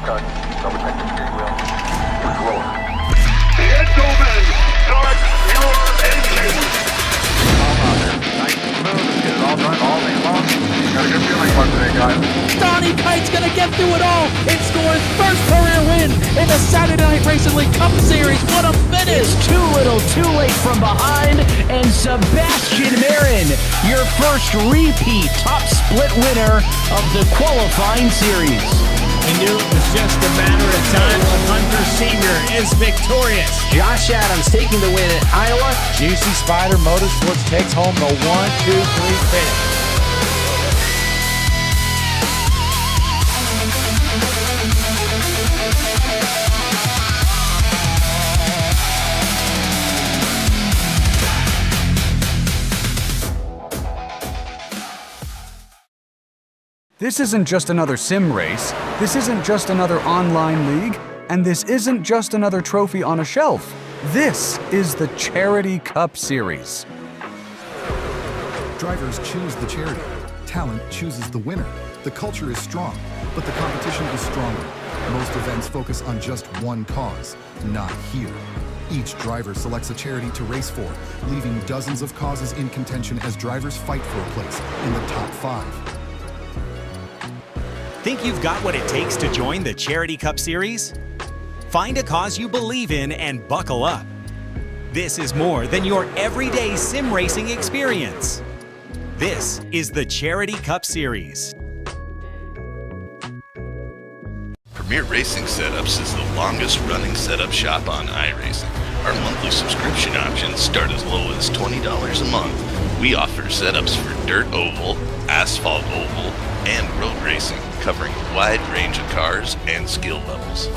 cut. Double check the steering wheel. Controller. Gentlemen, start your engines! All out there. Nice and smooth. Get it all done all day long. Got a good feeling about today, guys. Donnie Kite's gonna get through it all and score his first career win in the Saturday Night Racing League Cup Series. What a finish! Too little, too late from behind, and Sebastian Marin, your first repeat top split winner of the qualifying series. We knew it was just a matter of time. Hunter Sr. is victorious. Josh Adams taking the win at Iowa. Juicy Spider Motorsports takes home the 1-2-3 finish. This isn't just another sim race, this isn't just another online league, and this isn't just another trophy on a shelf. This is the Charity Cup Series. Drivers choose the charity. Talent chooses the winner. The culture is strong, but the competition is stronger. Most events focus on just one cause, not here. Each driver selects a charity to race for, leaving dozens of causes in contention as drivers fight for a place in the top 5. Think you've got what it takes to join the Charity Cup Series? Find a cause you believe in and buckle up. This is more than your everyday sim racing experience. This is the Charity Cup Series. Premier Racing Setups is the longest running setup shop on iRacing. Our monthly subscription options start as low as $20 a month. We offer setups for dirt oval, asphalt oval, and road racing, covering a wide range of cars and skill levels.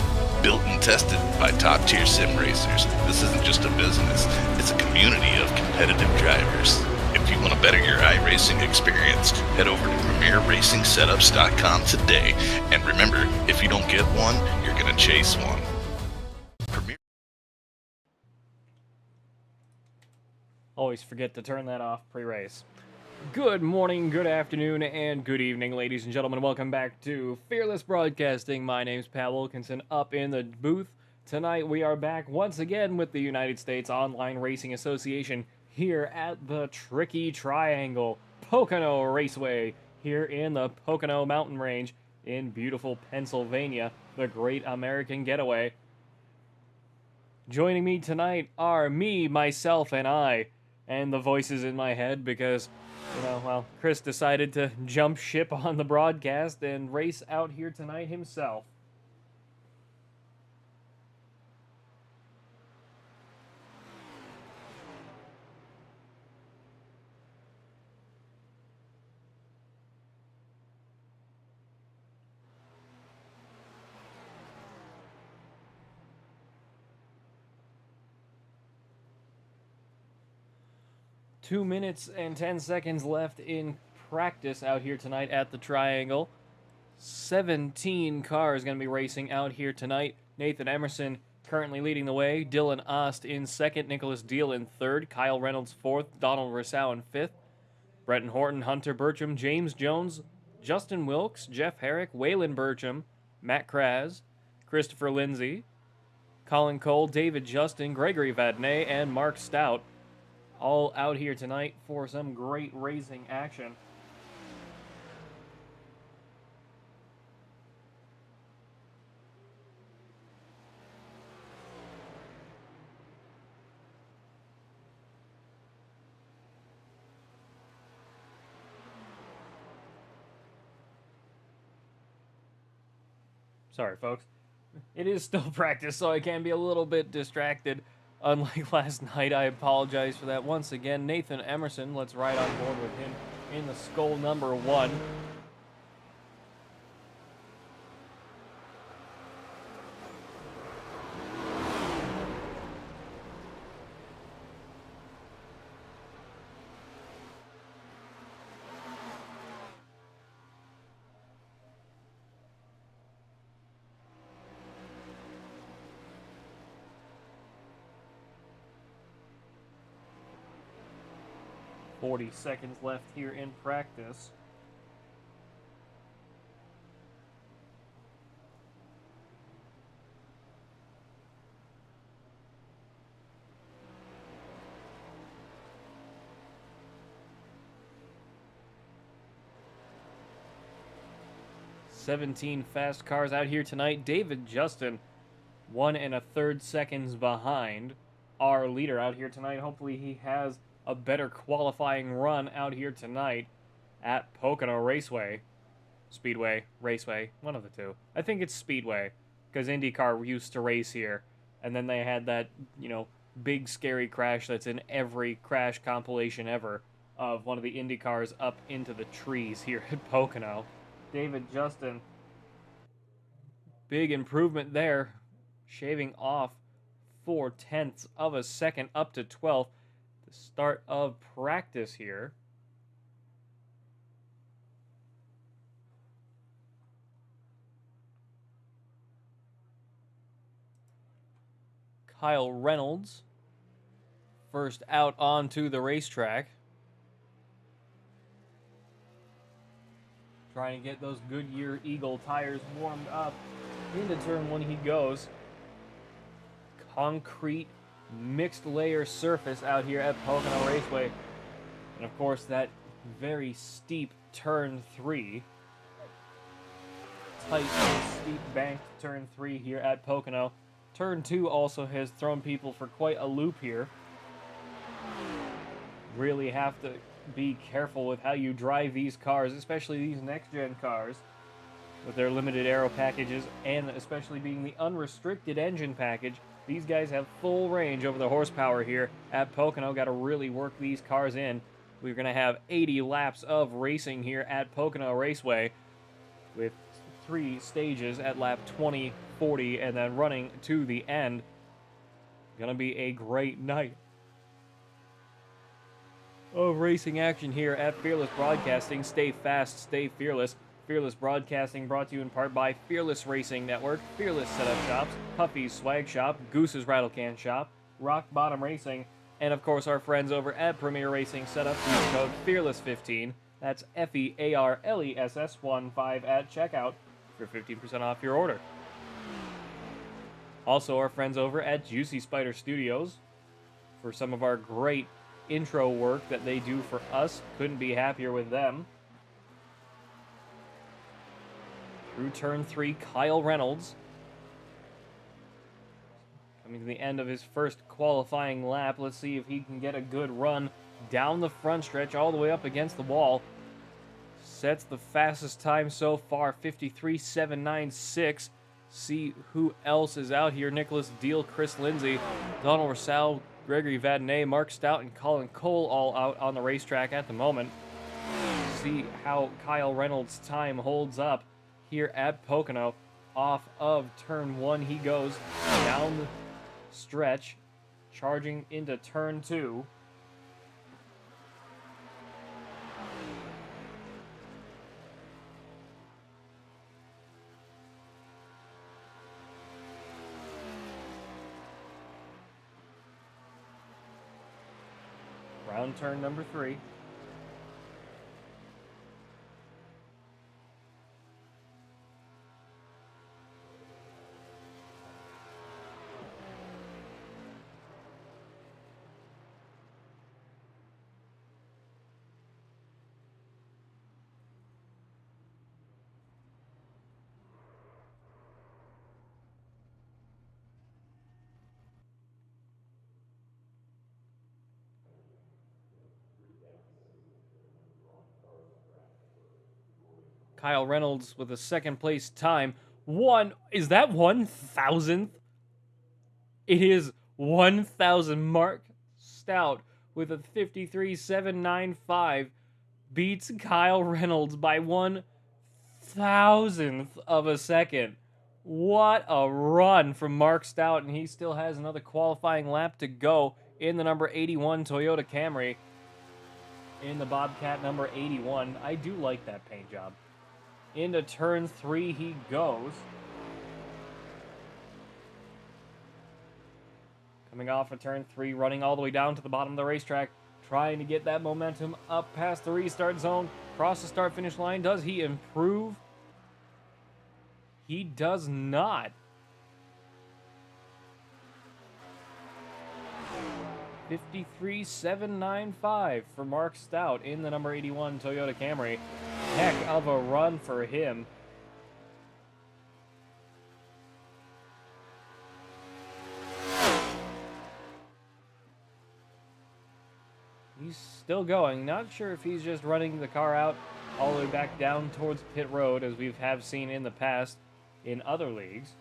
Built and tested by top-tier sim racers, this isn't just a business, it's a community of competitive drivers. If you want to better your iRacing experience, head over to PremierRacingSetups.com today. And remember, if you don't get one, you're going to chase one. Always forget to turn that off pre-race. Good morning, good afternoon, and good evening, ladies and gentlemen. Welcome back to Fearless Broadcasting. My name's Pat Wilkinson up in the booth. Tonight we are back once again with the United States Online Racing Association here at the Tricky Triangle, Pocono Raceway, here in the Pocono Mountain Range in beautiful Pennsylvania, the Great American Getaway. Joining me tonight are me, myself, and I, and the voices in my head because, Chris decided to jump ship on the broadcast and race out here tonight himself. Two minutes and 10 seconds left in practice out here tonight at the Triangle. 17 cars going to be racing out here tonight. Nathan Emerson currently leading the way. Dylan Ost in second. Nicholas Deal in third. Kyle Reynolds fourth. Donald Rousseau in fifth. Bretton Horton, Hunter Bertram, James Jones, Justin Wilkes, Jeff Herrick, Waylon Bertram, Matt Kraz, Christopher Lindsay, Colin Cole, David Justin, Gregory Vadnais, and Mark Stout. All out here tonight for some great racing action. Sorry, folks. It is still practice, so I can be a little bit distracted. Unlike last night, I apologize for that. Once again, Nathan Emerson, let's ride on board with him in the Skull number 1. .40 seconds left here in practice. 17 fast cars out here tonight. David Justin, 1 1/3 seconds behind our leader out here tonight. Hopefully he has a better qualifying run out here tonight at Pocono Raceway. Speedway, Raceway, one of the two. I think it's Speedway, because IndyCar used to race here, and then they had that, big scary crash that's in every crash compilation ever of one of the IndyCars up into the trees here at Pocono. David Justin, big improvement there, shaving off 0.4 of a second up to 12th. The start of practice here. Kyle Reynolds, first out onto the racetrack. Trying to get those Goodyear Eagle tires warmed up. Into turn 1 he goes. Concrete mixed layer surface out here at Pocono Raceway. And of course that very steep turn 3. Tight and steep banked turn 3 here at Pocono. Turn 2 also has thrown people for quite a loop here. Really have to be careful with how you drive these cars, especially these next-gen cars with their limited aero packages, and especially being the unrestricted engine package. These guys have full range over the horsepower here at Pocono. Got to really work these cars in. We're going to have 80 laps of racing here at Pocono Raceway with 3 stages at lap 20, 40, and then running to the end. Gonna be a great night of racing action here at Fearless Broadcasting. Stay fast, stay fearless. Fearless Broadcasting brought to you in part by Fearless Racing Network, Fearless Setup Shops, Puffy's Swag Shop, Goose's Rattlecan Shop, Rock Bottom Racing, and of course our friends over at Premier Racing Setup. Use code FEARLESS15. That's FEARLESS15 at checkout for 15% off your order. Also, our friends over at Juicy Spider Studios for some of our great intro work that they do for us. Couldn't be happier with them. Through turn 3, Kyle Reynolds. Coming to the end of his first qualifying lap. Let's see if he can get a good run down the front stretch all the way up against the wall. Sets the fastest time so far, 53.796. See who else is out here. Nicholas Deal, Chris Lindsay, Donald Rousseau, Gregory Vadnais, Mark Stout, and Colin Cole all out on the racetrack at the moment. See how Kyle Reynolds' time holds up here at Pocono. Off of turn 1 he goes down the stretch, charging into turn 2. Round turn number 3. Kyle Reynolds with a second place time. Is that 1,000th? It is 1,000. Mark Stout with a 53.795 beats Kyle Reynolds by 1,000th of a second. What a run from Mark Stout, and he still has another qualifying lap to go in the number 81 Toyota Camry. In the Bobcat number 81. I do like that paint job. Into turn 3 he goes. Coming off of turn 3, running all the way down to the bottom of the racetrack, trying to get that momentum up past the restart zone, across the start-finish line. Does he improve? He does not. 53.795 for Mark Stout in the number 81 Toyota Camry. Heck of a run for him. still going. Not sure if he's just running the car out all the way back down towards pit road, as we have seen in the past in other leagues.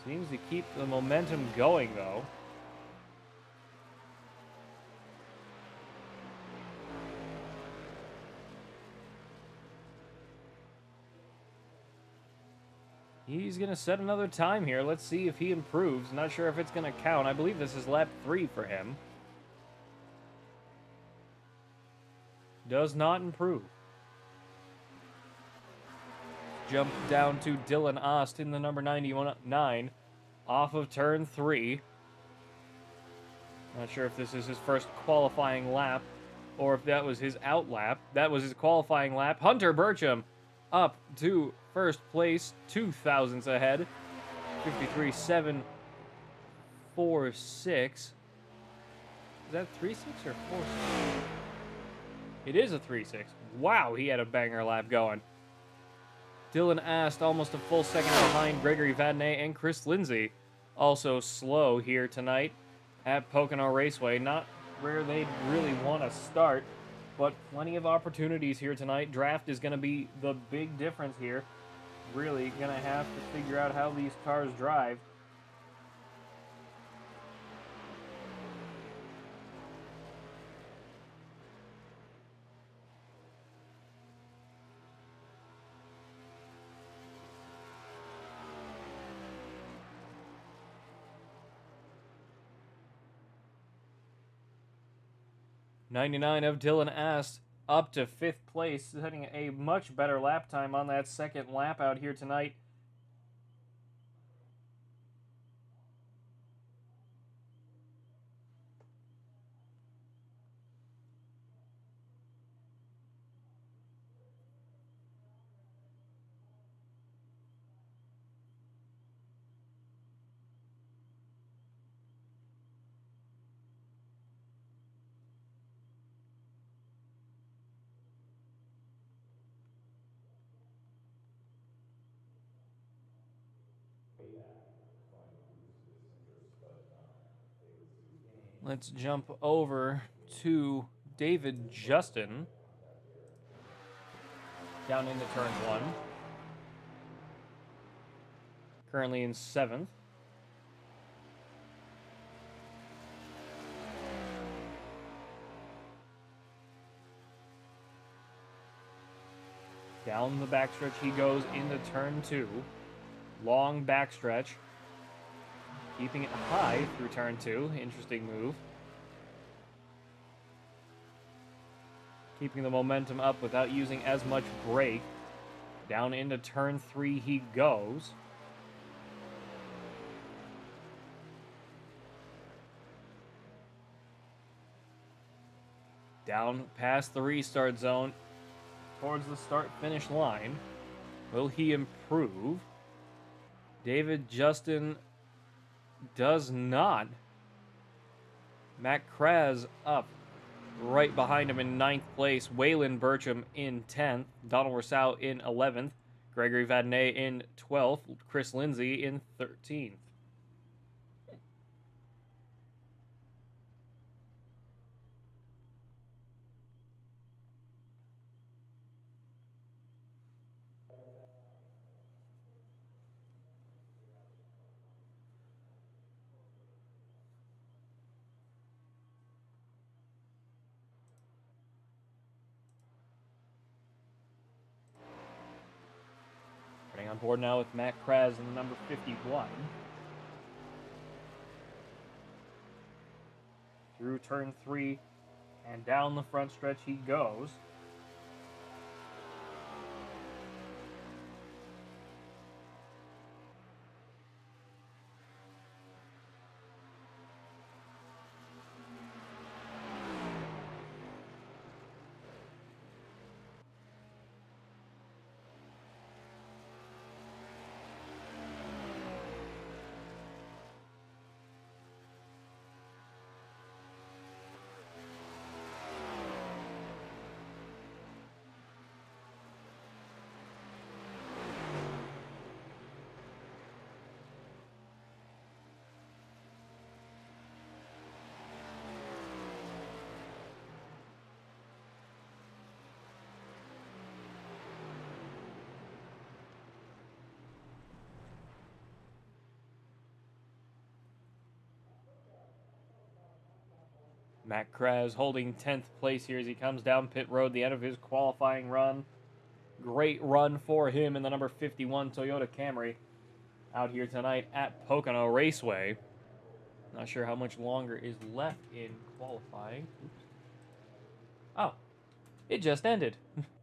Seems to keep the momentum going, though. He's going to set another time here. Let's see if he improves. Not sure if it's going to count. I believe this is lap 3 for him. Does not improve. Jump down to Dylan Ost in the number 99 off of turn 3. Not sure if this is his first qualifying lap or if that was his out lap. That was his qualifying lap. Hunter Burcham up to first place, 2 thousandths ahead. 53.746. Is that 3.6 or 4.6? It is a 3.6. Wow, he had a banger lap going. Dylan Ast almost a full second behind Gregory Vadnais and Chris Lindsay. Also slow here tonight at Pocono Raceway. Not where they'd really want to start, but plenty of opportunities here tonight. Draft is going to be the big difference here. Really going to have to figure out how these cars drive. '99 of Dylan Ast up to 5th place, setting a much better lap time on that second lap out here tonight. Let's jump over to David Justin down into turn 1. Currently in 7th. Down the backstretch he goes into turn 2. Long backstretch. Keeping it high through turn 2. Interesting move. Keeping the momentum up without using as much brake. Down into turn 3 he goes. Down past the restart zone towards the start-finish line. Will he improve? David Justin does not. Matt Kraz up right behind him in 9th place. Waylon Burcham in 10th. Donald Rousseau in 11th. Gregory Vadnais in 12th. Chris Lindsay in 13th. On board now with Matt Kraz in the number 51. Through turn 3 and down the front stretch he goes. Matt Kraz holding 10th place here as he comes down pit road, the end of his qualifying run. Great run for him in the number 51 Toyota Camry out here tonight at Pocono Raceway. Not sure how much longer is left in qualifying. Oops. Oh, it just ended.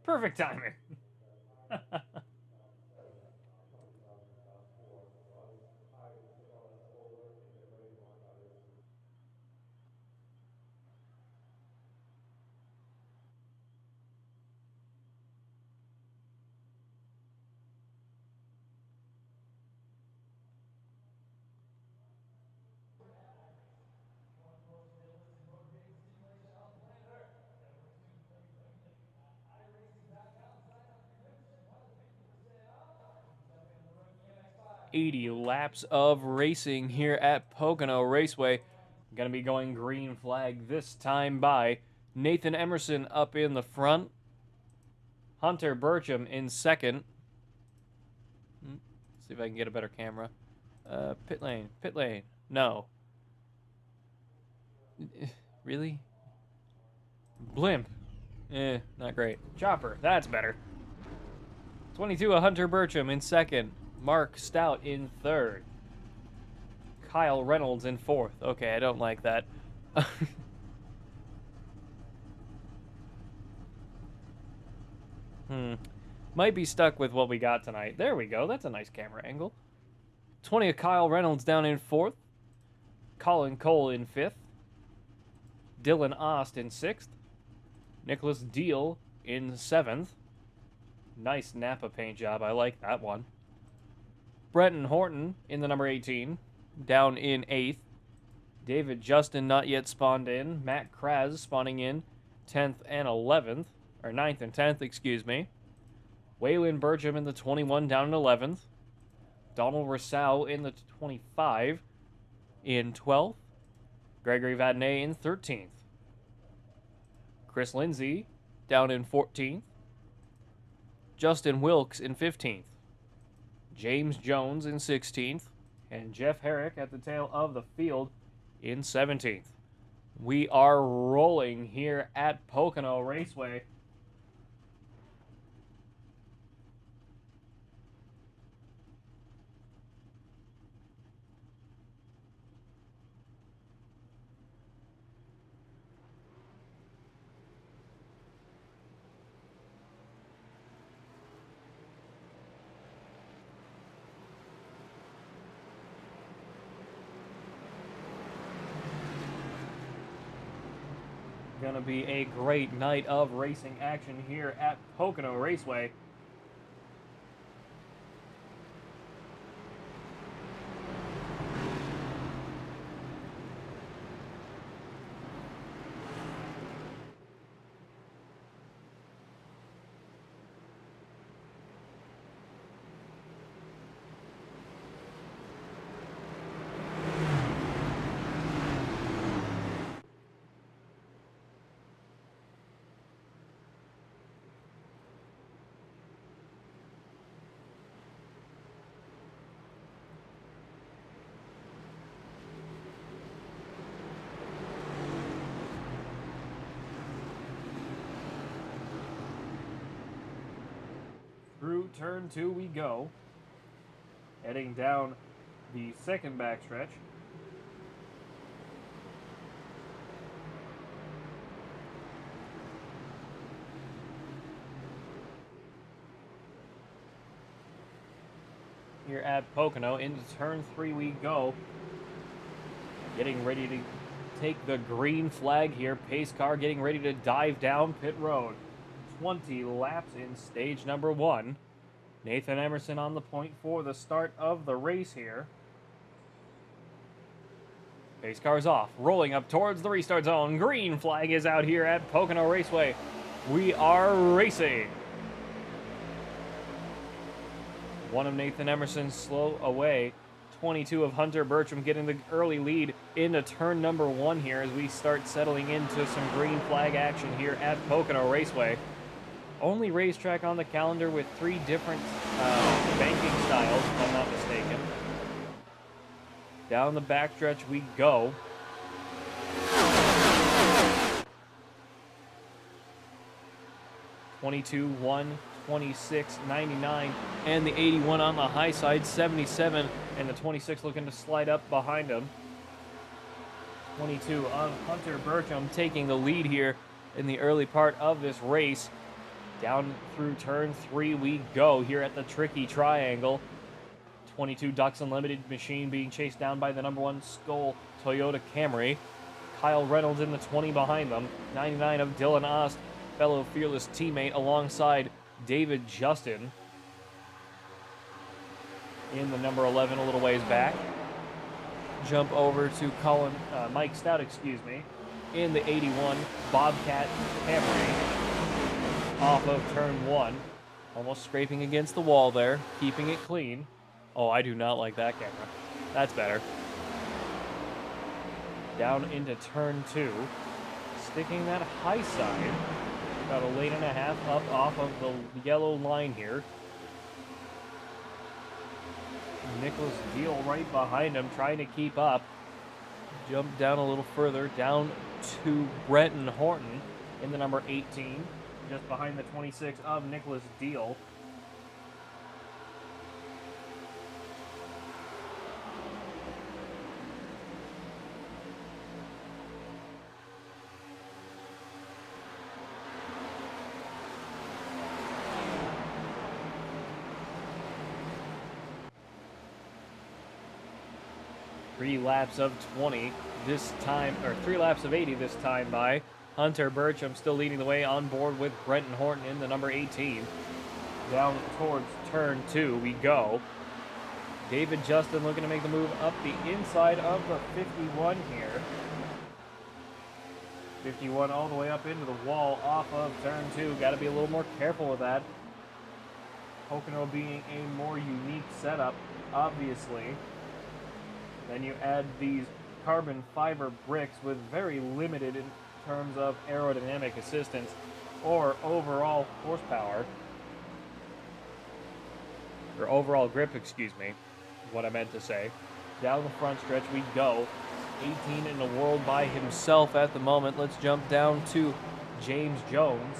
Perfect timing. 80 laps of racing here at Pocono Raceway. Gonna be going green flag this time by Nathan Emerson up in the front. Hunter Burcham in second. See if I can get a better camera. Pit lane. No. Really? Blimp. Not great. Chopper, that's better. 22, Hunter Burcham in second. Mark Stout in third. Kyle Reynolds in fourth. Okay, I don't like that. Might be stuck with what we got tonight. There we go. That's a nice camera angle. 20 of Kyle Reynolds down in fourth. Colin Cole in fifth. Dylan Ost in sixth. Nicholas Deal in seventh. Nice Napa paint job. I like that one. Brenton Horton in the number 18, down in 8th. David Justin not yet spawned in. Matt Kraz spawning in 10th and 11th, or 9th and 10th, excuse me. Waylon Burcham in the 21, down in 11th. Donald Rousseau in the 25, in 12th. Gregory Vadnais in 13th. Chris Lindsay down in 14th. Justin Wilkes in 15th. James Jones in 16th, and Jeff Herrick at the tail of the field in 17th. We are rolling here at Pocono Raceway. Gonna be a great night of racing action here at Pocono Raceway. Through turn 2 we go. Heading down the second backstretch. Here at Pocono, into turn 3 we go. Getting ready to take the green flag here. Pace car getting ready to dive down pit road. 20 laps in stage number 1. Nathan Emerson on the point for the start of the race here. Pace car's off, rolling up towards the restart zone. Green flag is out here at Pocono Raceway. We are racing. One of Nathan Emerson's slow away. 22 of Hunter Burcham getting the early lead into turn number 1 here as we start settling into some green flag action here at Pocono Raceway. Only racetrack on the calendar with 3 different banking styles, if I'm not mistaken. Down the backstretch we go. 22, 1, 26, 99, and the 81 on the high side, 77, and the 26 looking to slide up behind him. 22 of Hunter Burcham taking the lead here in the early part of this race. Down through turn 3 we go here at the tricky triangle. 22 Ducks Unlimited machine being chased down by the number 1 Skoll Toyota Camry. Kyle Reynolds in the 20 behind them. 99 of Dylan Ost, fellow fearless teammate, alongside David Justin. In the number 11 a little ways back. Jump over to Mike Stout, in the 81 Bobcat Camry off of turn 1. Almost scraping against the wall there, keeping it clean. Oh, I do not like that camera. That's better. Down into turn 2, sticking that high side, about a lane and a half up off of the yellow line here. Nicholas Deal right behind him, trying to keep up. Jump down a little further, down to Brenton Horton in the number 18, just behind the 26 of Nicholas Deal. Three laps of 20 this time, or 3 laps of 80 this time by Hunter Burcham, still leading the way on board with Brenton Horton in the number 18. Down towards turn 2 we go. David Justin looking to make the move up the inside of the 51 here. 51 all the way up into the wall off of turn 2. Got to be a little more careful with that. Pocono being a more unique setup, obviously. Then you add these carbon fiber bricks with very limited in terms of aerodynamic assistance or overall horsepower. Or overall grip, excuse me, is what I meant to say. Down the front stretch we go. 18 in the world by himself at the moment. Let's jump down to James Jones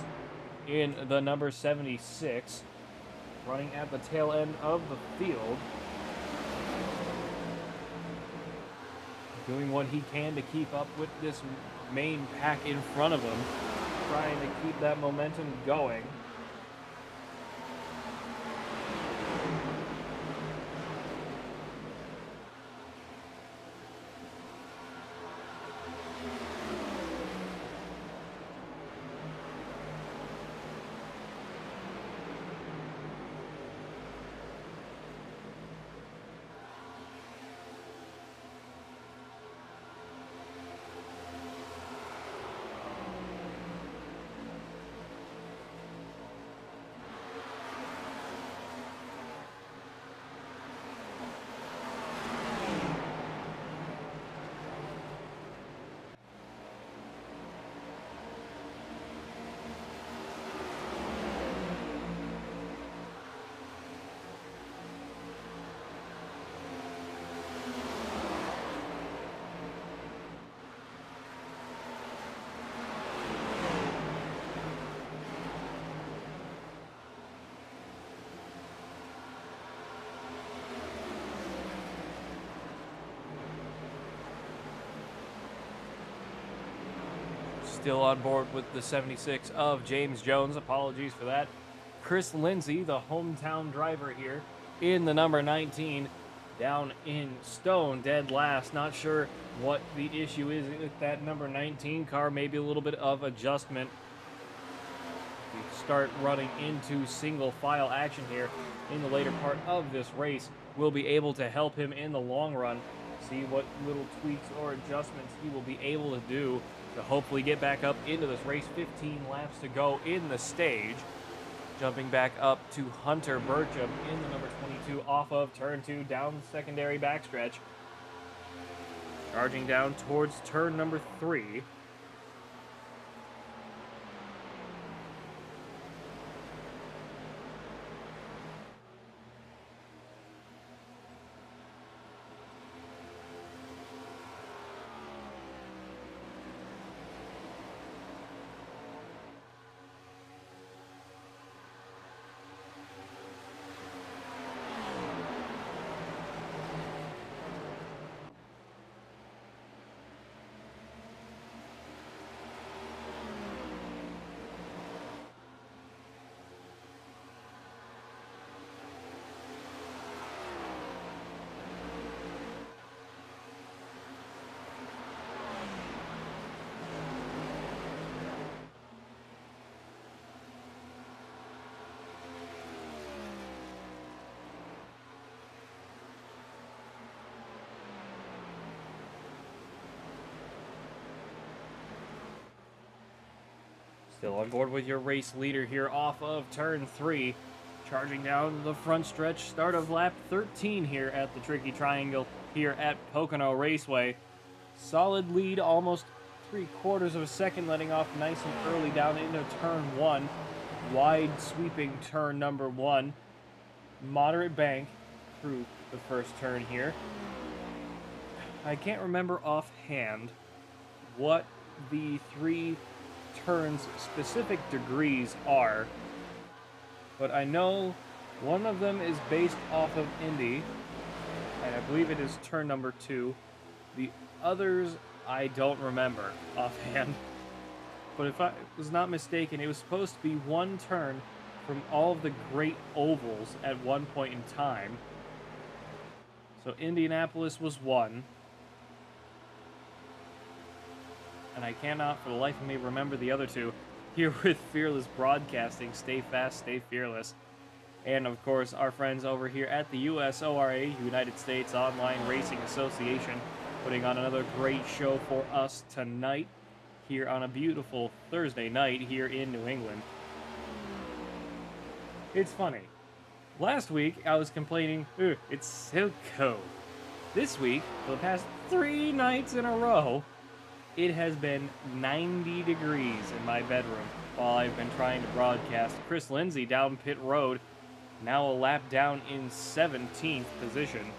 in the number 76, running at the tail end of the field. Doing what he can to keep up with this main pack in front of him, trying to keep that momentum going. Still on board with the 76 of James Jones. Apologies for that. Chris Lindsay, the hometown driver here, in the number 19, down in stone, dead last. Not sure what the issue is with that number 19 car. Maybe a little bit of adjustment. We start running into single file action here in the later part of this race. We'll be able to help him in the long run. See what little tweaks or adjustments he will be able to do to hopefully get back up into this race. 15 laps to go in the stage. Jumping back up to Hunter Burcham in the number 22 off of turn 2 down the secondary backstretch. Charging down towards turn number 3. Still on board with your race leader here off of turn 3. Charging down the front stretch, start of lap 13 here at the Tricky Triangle here at Pocono Raceway. Solid lead, almost 3/4 of a second, letting off nice and early down into turn 1. Wide sweeping turn number 1. Moderate bank through the first turn here. I can't remember offhand what the 3 turns' specific degrees are, but I know one of them is based off of Indy, and I believe it is turn number 2. The others I don't remember offhand, but if I was not mistaken, it was supposed to be one turn from all of the great ovals at one point in time. So Indianapolis was one, and I cannot for the life of me remember the other 2. Here with Fearless Broadcasting, stay fast, stay fearless. And of course, our friends over here at the USORA, United States Online Racing Association, putting on another great show for us tonight here on a beautiful Thursday night here in New England. It's funny. Last week, I was complaining, it's so cold. This week, for the past 3 nights in a row, it has been 90 degrees in my bedroom while I've been trying to broadcast. Chris Lindsay down pit road, now a lap down in 17th position.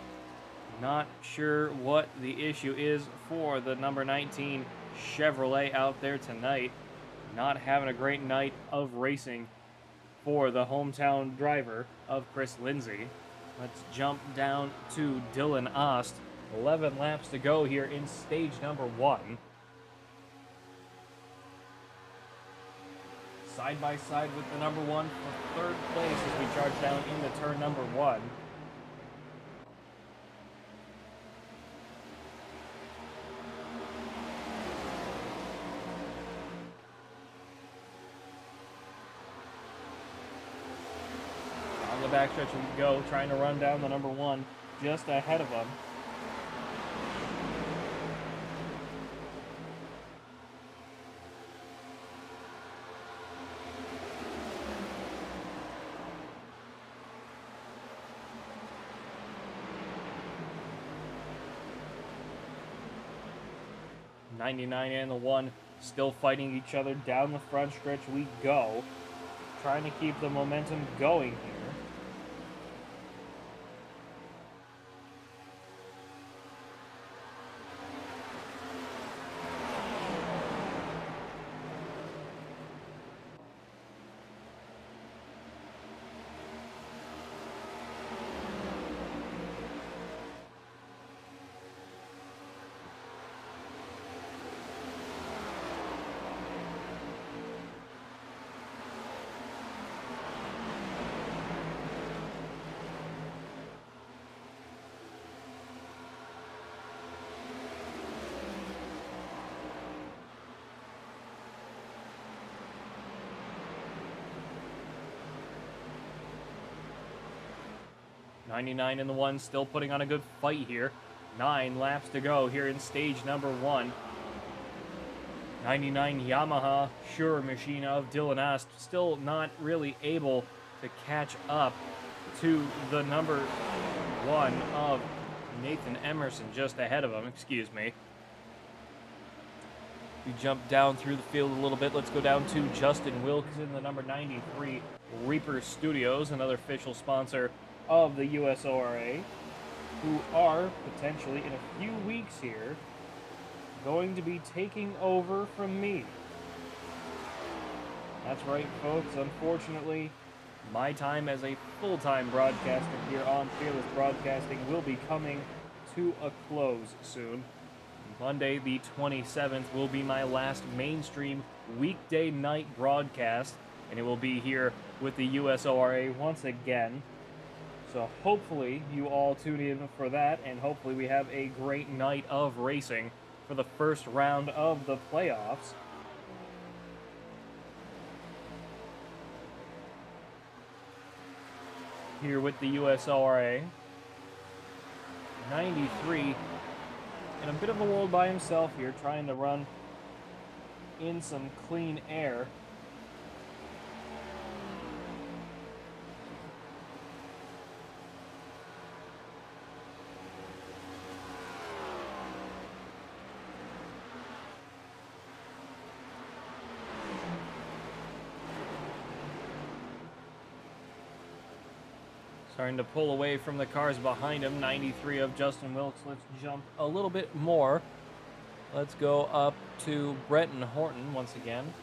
Not sure what the issue is for the number 19 Chevrolet out there tonight. Not having a great night of racing for the hometown driver of Chris Lindsay. Let's jump down to Dylan Ost. 11 laps to go here in stage number 1. Side by side with the number 1 for 3rd place as we charge down into turn number 1. On the backstretch we go, trying to run down the number 1 just ahead of them. '99 and the 1 still fighting each other down the front stretch we go, trying to keep the momentum going here. '99 and the 1 still putting on a good fight here. 9 laps to go here in stage number 1. '99 Yamaha Sure Machine of Dylan Ost still not really able to catch up to the number 1 of Nathan Emerson just ahead of him, excuse me. We jump down through the field a little bit. Let's go down to Justin Wilkinson, the number 93 Reaper Studios, another official sponsor of the USORA, who are potentially in a few weeks here going to be taking over from me. That's right, folks. Unfortunately, my time as a full-time broadcaster here on Fearless Broadcasting will be coming to a close soon. Monday, the 27th, will be my last mainstream weekday night broadcast, and it will be here with the USORA once again. So hopefully you all tune in for that, and hopefully we have a great night of racing for the first round of the playoffs. Here with the USORA. 93 in a bit of a world by himself here, trying to run in some clean air. Starting to pull away from the cars behind him. 93 of Justin Wilkes. Let's jump a little bit more. Let's go up to Bretton Horton once again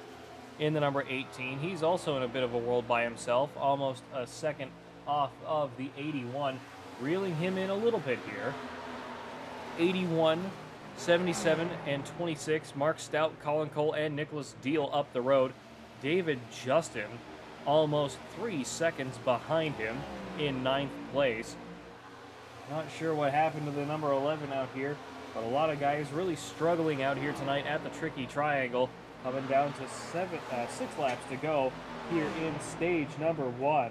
in the number 18. He's also in a bit of a world by himself, almost a second off of the 81, reeling him in a little bit here. 81, 77, and 26. Mark Stout, Colin Cole, and Nicholas Deal up the road. David Justin almost 3 seconds behind him in 9th place. Not sure what happened to the number 11 out here, but a lot of guys really struggling out here tonight at the tricky triangle. Coming down to 6 laps to go here in stage number 1.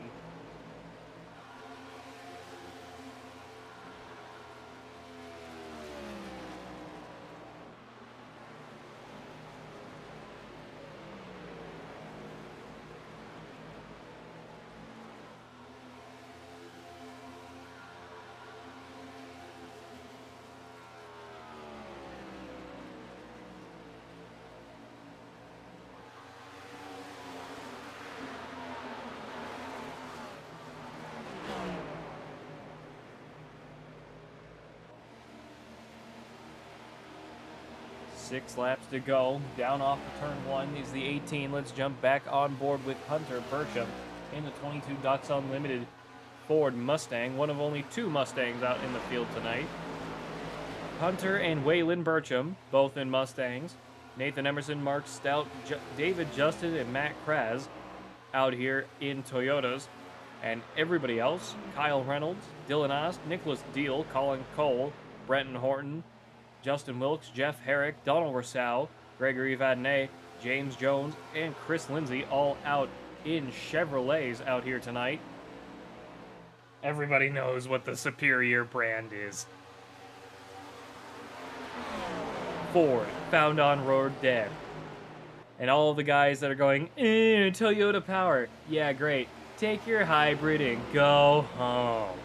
Six laps to go. Down off of turn 1 is the 18. Let's jump back on board with Hunter Burcham in the 22 Ducks Unlimited Ford Mustang. One of only 2 Mustangs out in the field tonight. Hunter and Waylon Burcham, both in Mustangs. Nathan Emerson, Mark Stout, David Justin, and Matt Kraz out here in Toyotas. And everybody else, Kyle Reynolds, Dylan Ost, Nicholas Deal, Colin Cole, Brenton Horton, Justin Wilkes, Jeff Herrick, Donald Rousseau, Gregory Vadnais, James Jones, and Chris Lindsay all out in Chevrolets out here tonight. Everybody knows what the superior brand is. Ford, found on road dead. And all the guys that are going, Toyota power. Yeah, great. Take your hybrid and go home.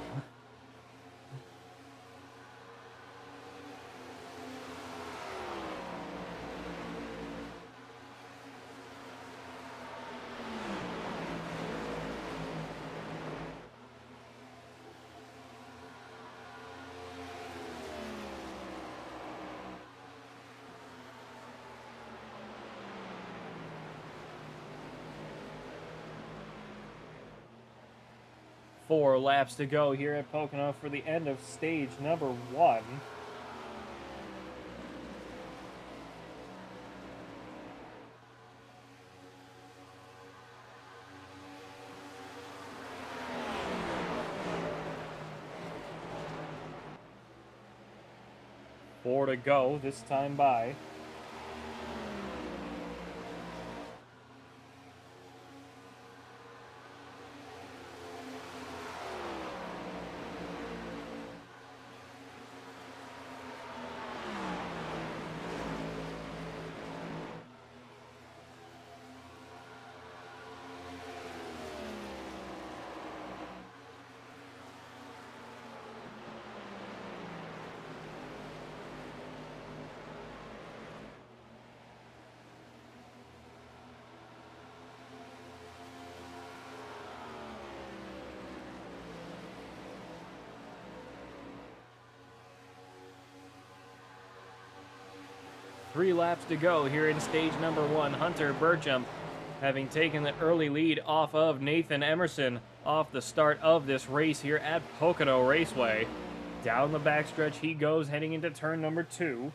Four laps to go here at Pocono for the end of stage number 1. Four to go this time by. Three laps to go here in stage number 1. Hunter Burcham having taken the early lead off of Nathan Emerson off the start of this race here at Pocono Raceway. Down the backstretch he goes, heading into turn number 2.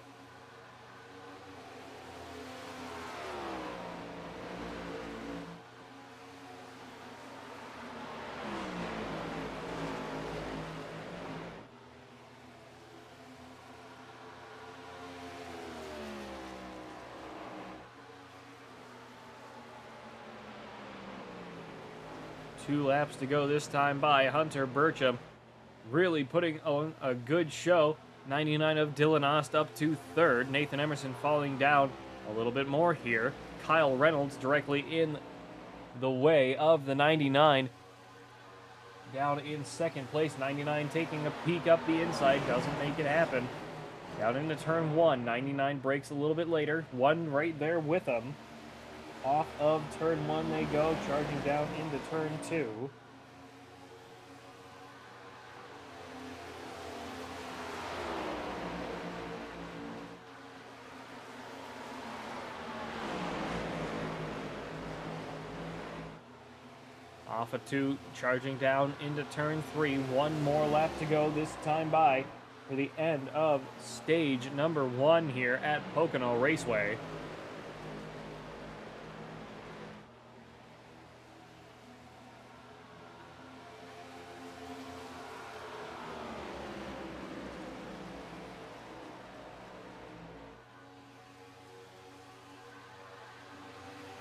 Two laps to go this time by Hunter Burcham. Really putting on a good show. 99 of Dylan Ost up to 3rd. Nathan Emerson falling down a little bit more here. Kyle Reynolds directly in the way of the 99. Down in 2nd place. 99 taking a peek up the inside. Doesn't make it happen. Down into turn 1. 99 breaks a little bit later. One right there with him. Off of turn 1 they go, charging down into turn 2. Off of 2, charging down into turn 3. One more lap to go this time by for the end of stage number 1 here at Pocono Raceway.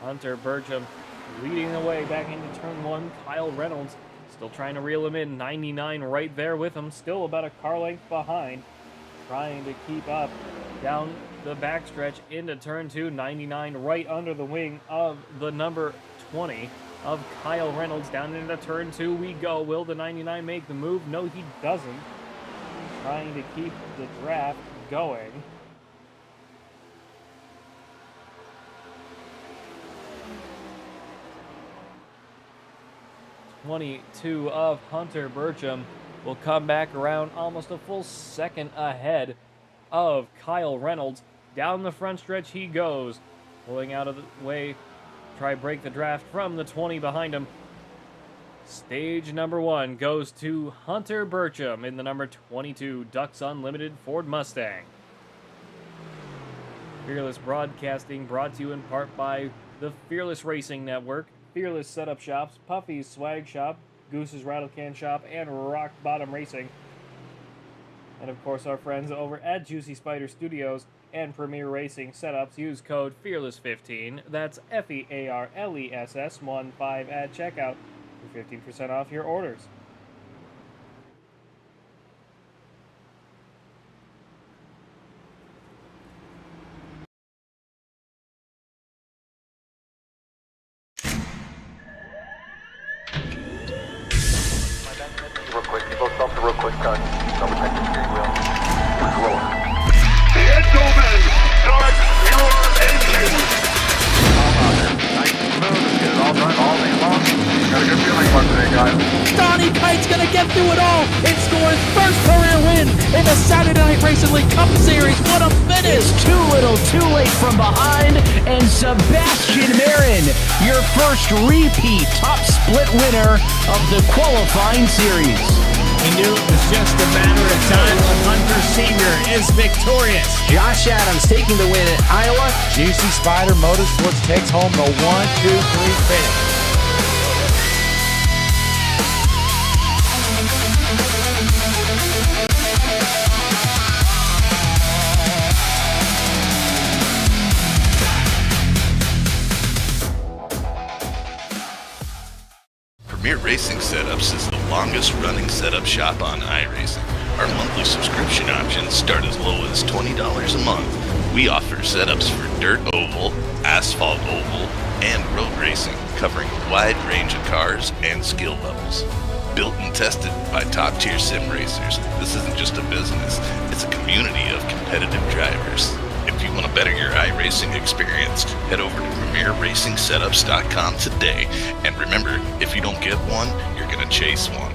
Hunter Burcham leading the way back into turn 1. Kyle Reynolds still trying to reel him in. 99 right there with him. Still about a car length behind. Trying to keep up down the backstretch into turn 2. 99 right under the wing of the number 20 of Kyle Reynolds. Down into turn 2 we go. Will the 99 make the move? No, he doesn't. Trying to keep the draft going. 22 of Hunter Burcham will come back around almost a full second ahead of Kyle Reynolds. Down the front stretch he goes, pulling out of the way, try break the draft from the 20 behind him. Stage number 1 goes to Hunter Burcham in the number 22 Ducks Unlimited Ford Mustang. Fearless Broadcasting brought to you in part by the Fearless Racing Network, Fearless Setup Shops, Puffy's Swag Shop, Goose's Rattlecan Shop, and Rock Bottom Racing. And of course our friends over at Juicy Spider Studios and Premier Racing Setups. Use code FEARLESS15, that's FEARLESS 15 at checkout for 15% off your orders. Real quick, you both stop the real quick cut. Double check the steering wheel. Gentlemen, start your engines! Nice and smooth. Let's get it all done all day long. Got a good feeling about today, guys. Donnie Kite's gonna get through it all and score his first career win in the Saturday Night Racing League Cup Series. What a finish! Too little, too late from behind, and Sebastian Marin, your first repeat top split winner of the qualifying series. We knew it was just a matter of time when Hunter Sr. is victorious. Josh Adams taking the win at Iowa. Juicy Spider Motorsports takes home the 1-2-3 finish. Premier Racing Setups is the longest running setup shop on iRacing. Our monthly subscription options start as low as $20 a month. We offer setups for dirt oval, asphalt oval, and road racing, covering a wide range of cars and skill levels. Built and tested by top-tier sim racers, this isn't just a business, it's a community of competitive drivers. If you want to better your iRacing experience, head over to PremierRacingSetups.com today. And remember, if you don't get one, you're going to chase one.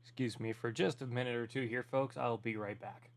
Excuse me for just a minute or two here, folks. I'll be right back.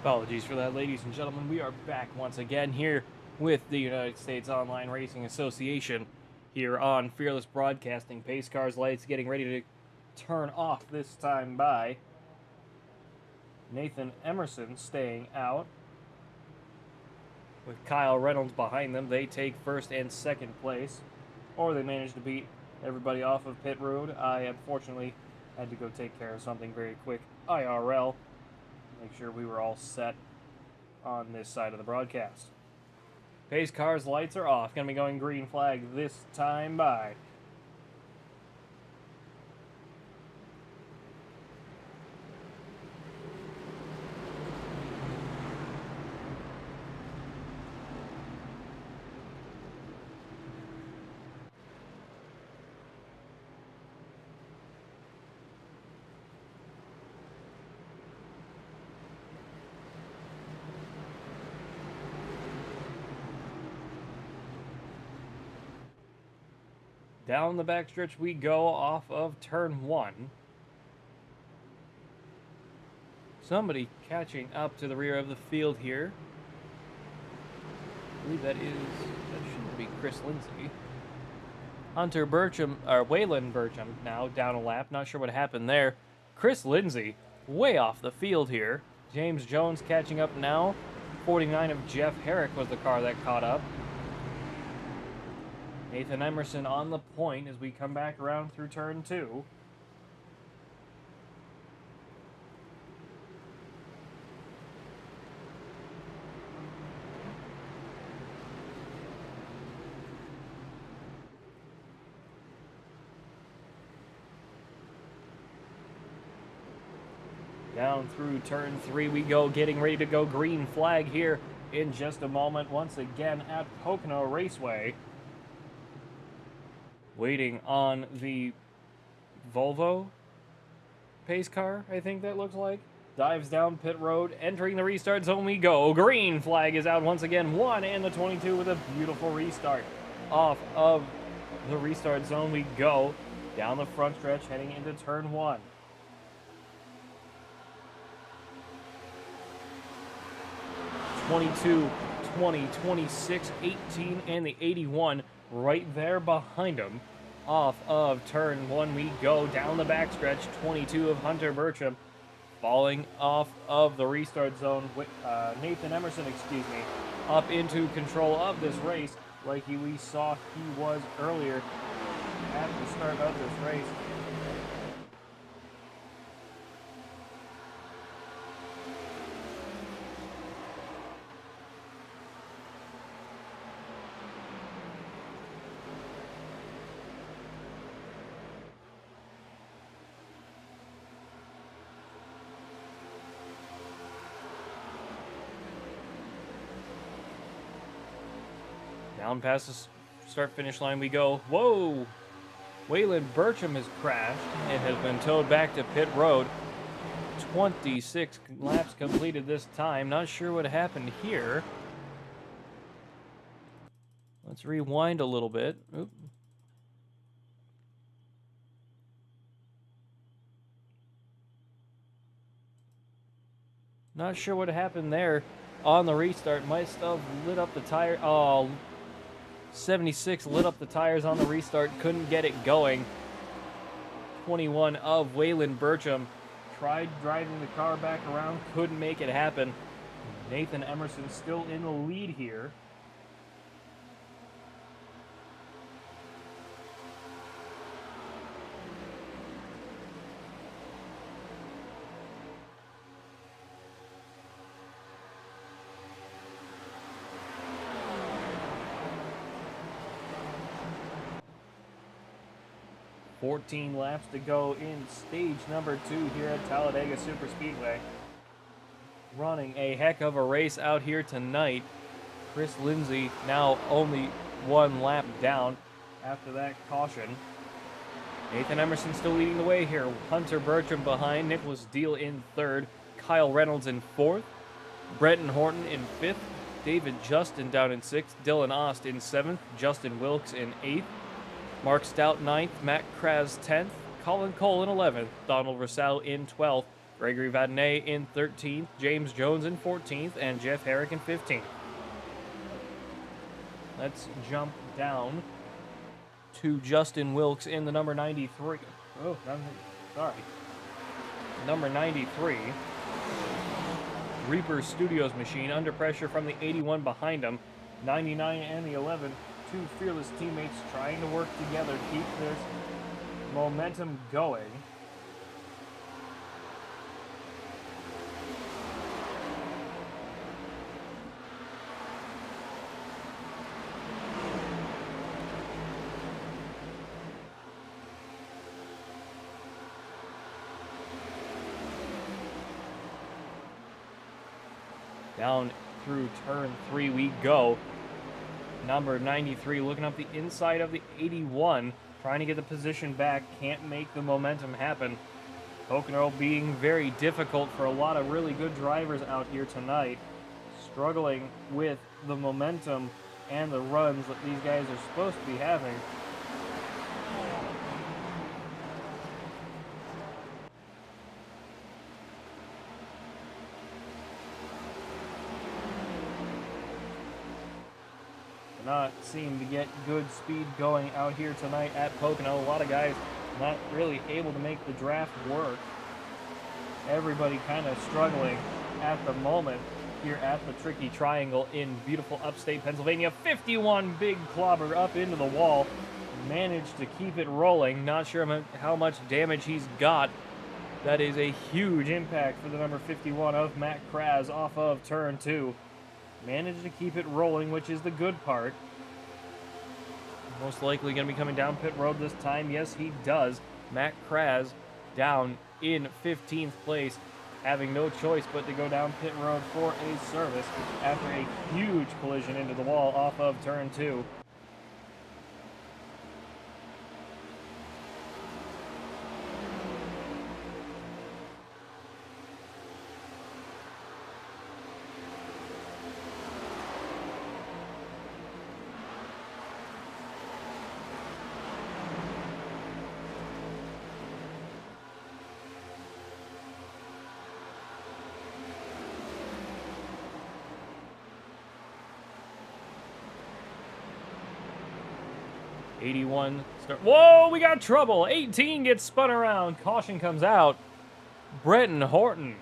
Apologies for that, ladies and gentlemen. We are back once again here with the United States Online Racing Association here on Fearless Broadcasting. Pace cars, lights getting ready to turn off this time by. Nathan Emerson staying out. With Kyle Reynolds behind them, they take first and second place. Or they manage to beat everybody off of pit road. I unfortunately had to go take care of something very quick IRL. Make sure we were all set on this side of the broadcast. Pace cars, lights are off. Gonna be going green flag this time by. Down the backstretch we go off of turn 1. Somebody catching up to the rear of the field here. I believe that should be Chris Lindsay. Hunter Burcham, or Waylon Burcham now down a lap. Not sure what happened there. Chris Lindsay way off the field here. James Jones catching up now. 49 of Jeff Herrick was the car that caught up. Nathan Emerson on the point as we come back around through turn 2. Down through turn 3 we go, getting ready to go green flag here in just a moment. Once again at Pocono Raceway. Waiting on the Volvo pace car, I think that looks like. Dives down pit road, entering the restart zone we go. Green flag is out once again. 1 and the 22 with a beautiful restart. Off of the restart zone we go. Down the front stretch, heading into turn 1. (22, 20, 26, 18, and the 81 right there behind him. Off of turn 1 we go. Down the backstretch, 22 of Hunter Burcham falling off of the restart zone. With Nathan Emerson, up into control of this race like we saw he was earlier at the start of this race. Down past the start-finish line we go. Whoa! Waylon Burcham has crashed and has been towed back to pit road. 26 laps completed this time. Not sure what happened here. Let's rewind a little bit. Oop. Not sure what happened there on the restart. Might have lit up the tire. Oh, 76 lit up the tires on the restart. Couldn't get it going. 21 of Waylon Burcham tried driving the car back around. Couldn't make it happen. Nathan Emerson still in the lead here. $14 laps to go in stage number 2 here at Talladega Superspeedway. Running a heck of a race out here tonight. Chris Lindsay now only 1 lap down after that caution. Nathan Emerson still leading the way here. Hunter Burcham behind. Nicholas Deal in 3rd. Kyle Reynolds in 4th. Bretton Horton in 5th. David Justin down in 6th. Dylan Ost in 7th. Justin Wilkes in 8th. Mark Stout 9th, Matt Kraz 10th, Colin Cole in 11th, Donald Rousseau in 12th, Gregory Vadnais in 13th, James Jones in 14th, and Jeff Herrick in 15th. Let's jump down to Justin Wilkes in the number 93. Number 93. Reaper Studios machine under pressure from the 81 behind him. 99 and the 11. Two fearless teammates trying to work together to keep this momentum going. Down through turn 3 we go. Number 93 looking up the inside of the 81, trying to get the position back, can't make the momentum happen. Pocono being very difficult for a lot of really good drivers out here tonight, struggling with the momentum and the runs that these guys are supposed to be having. Not seem to get good speed going out here tonight at Pocono. A lot of guys not really able to make the draft work. Everybody kind of struggling at the moment here at the Tricky Triangle in beautiful upstate Pennsylvania. 51 big clobber up into the wall. Managed to keep it rolling. Not sure how much damage he's got. That is a huge impact for the number 51 of Matt Kraz off of turn 2. Managed to keep it rolling, which is the good part. Most likely going to be coming down pit road this time. Yes, he does. Matt Kraz down in 15th place, having no choice but to go down pit road for a service after a huge collision into the wall off of turn 2. Whoa, we got trouble. 18 gets spun around. Caution comes out. Bretton Horton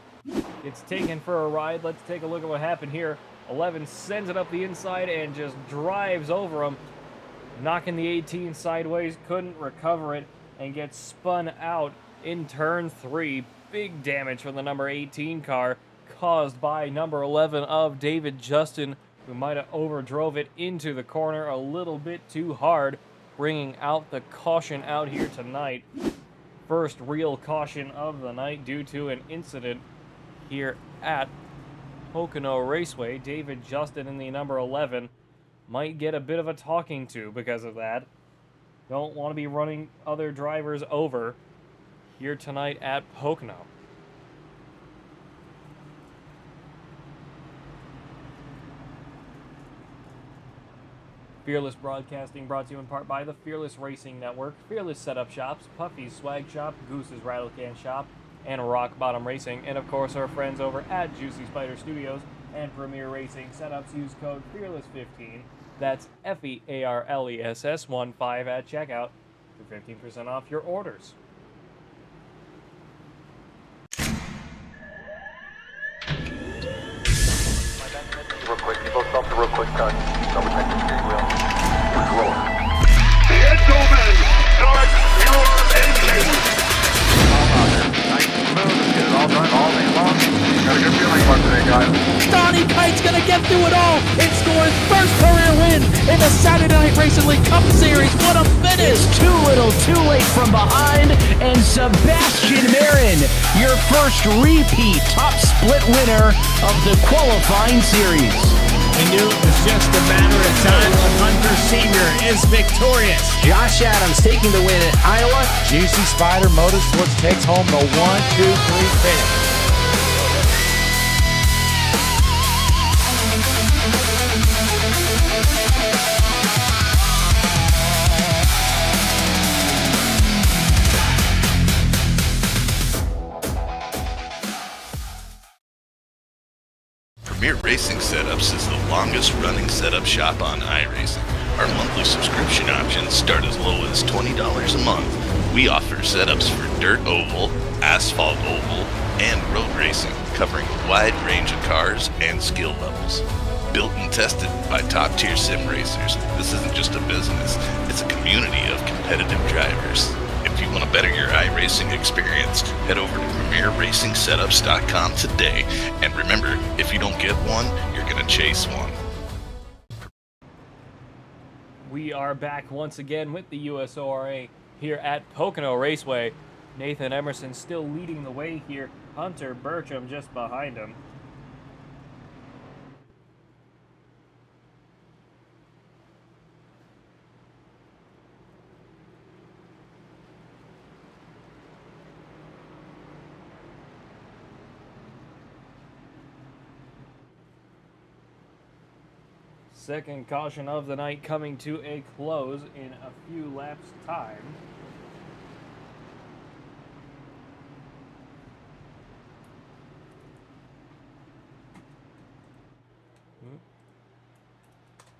gets taken for a ride. Let's take a look at what happened here. 11 sends it up the inside and just drives over him, knocking the 18 sideways. Couldn't recover it and gets spun out in turn 3. Big damage from the number 18 car caused by number 11 of David Justin, who might have overdrove it into the corner a little bit too hard, bringing out the caution out here tonight. First real caution of the night due to an incident here at Pocono Raceway. David Justin in the number 11 might get a bit of a talking to because of that. Don't want to be running other drivers over here tonight at Pocono. Fearless Broadcasting brought to you in part by the Fearless Racing Network, Fearless Setup Shops, Puffy's Swag Shop, Goose's Rattlecan Shop, and Rock Bottom Racing, and of course our friends over at Juicy Spider Studios and Premier Racing Setups. Use code FEARLESS15, that's FEARLESS15 at checkout for 15% off your orders. Real quick, people stop the real quick touch. Double check the steering wheel. Gentlemen, start your engines! Nice and smooth. Get it all done all day long. Got a good feeling about today, guys. Donnie Kite's gonna get through it all and score his first career win in the Saturday Night Racing League Cup Series. What a finish! Too little, too late from behind, and Sebastian Marin, your first repeat top split winner of the qualifying series. We knew it was just a matter of time when Hunter Sr. is victorious. Josh Adams taking the win at Iowa. Juicy Spider Motorsports takes home the 1-2-3 finish. Premier Racing Setups is the longest running setup shop on iRacing. Our monthly subscription options start as low as $20 a month. We offer setups for dirt oval, asphalt oval, and road racing, covering a wide range of cars and skill levels. Built and tested by top-tier sim racers, this isn't just a business, it's a community of competitive drivers. If you want to better your iRacing experience, head over to PremierRacingSetups.com today. And remember, if you don't get one, you're going to chase one. We are back once again with the Usora here at Pocono Raceway. Nathan Emerson still leading the way here. Hunter Bertram just behind him. Second caution of the night coming to a close in a few laps' time.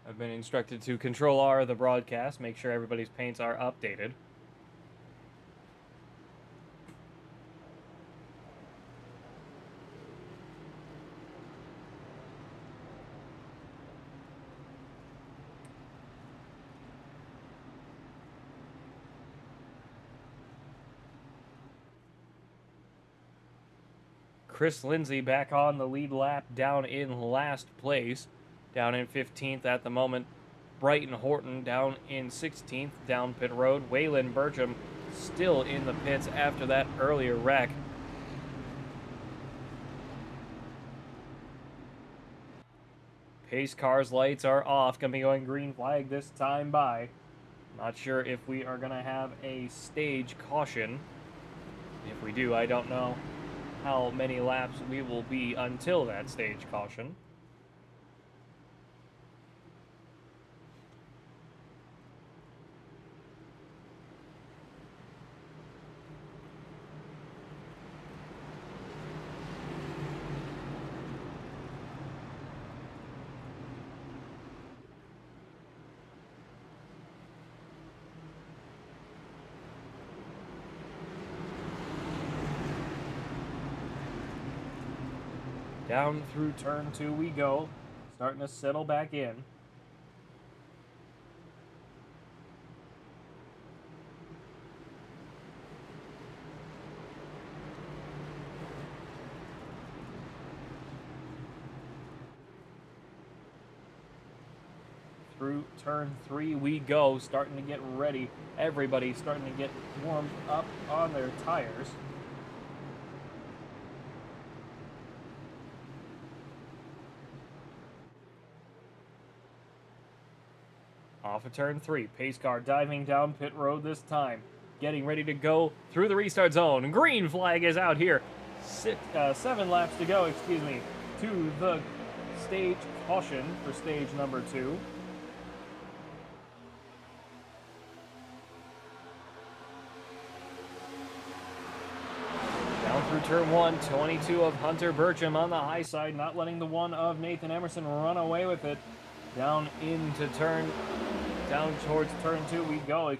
I've been instructed to control R the broadcast, make sure everybody's paints are updated. Chris Lindsay back on the lead lap, down in last place. Down in 15th at the moment. Brighton Horton down in 16th, down pit road. Waylon Bertram still in the pits after that earlier wreck. Pace car's lights are off. Gonna be going green flag this time by. Not sure if we are gonna have a stage caution. If we do, I don't know how many laps we will be until that stage caution. Down through turn 2 we go, starting to settle back in. Through turn 3 we go, starting to get ready. Everybody's starting to get warmed up on their tires. Off of turn 3, pace car diving down pit road this time. Getting ready to go through the restart zone. Green flag is out here. 7 laps to go, to the stage caution for stage number 2. Down through turn 1, 22 of Hunter Bertram on the high side, not letting the one of Nathan Emerson run away with it. Down towards turn 2 we go,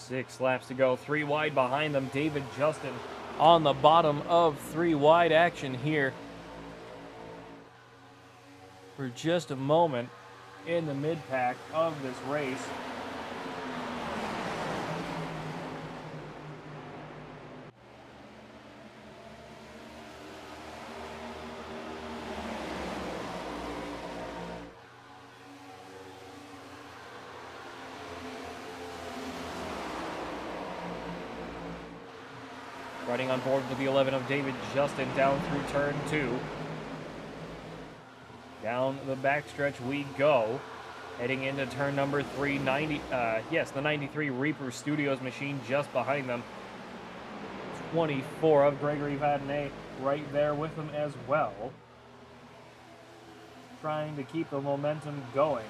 Six laps to go, 3 wide behind them. David Justin on the bottom of 3 wide action here for just a moment in the mid-pack of this race. Riding on board with the 11 of David Justin down through turn 2. Down the backstretch we go. Heading into turn number 3, the 93 Reaper Studios machine just behind them. 24 of Gregory Vadnais right there with him as well. Trying to keep the momentum going.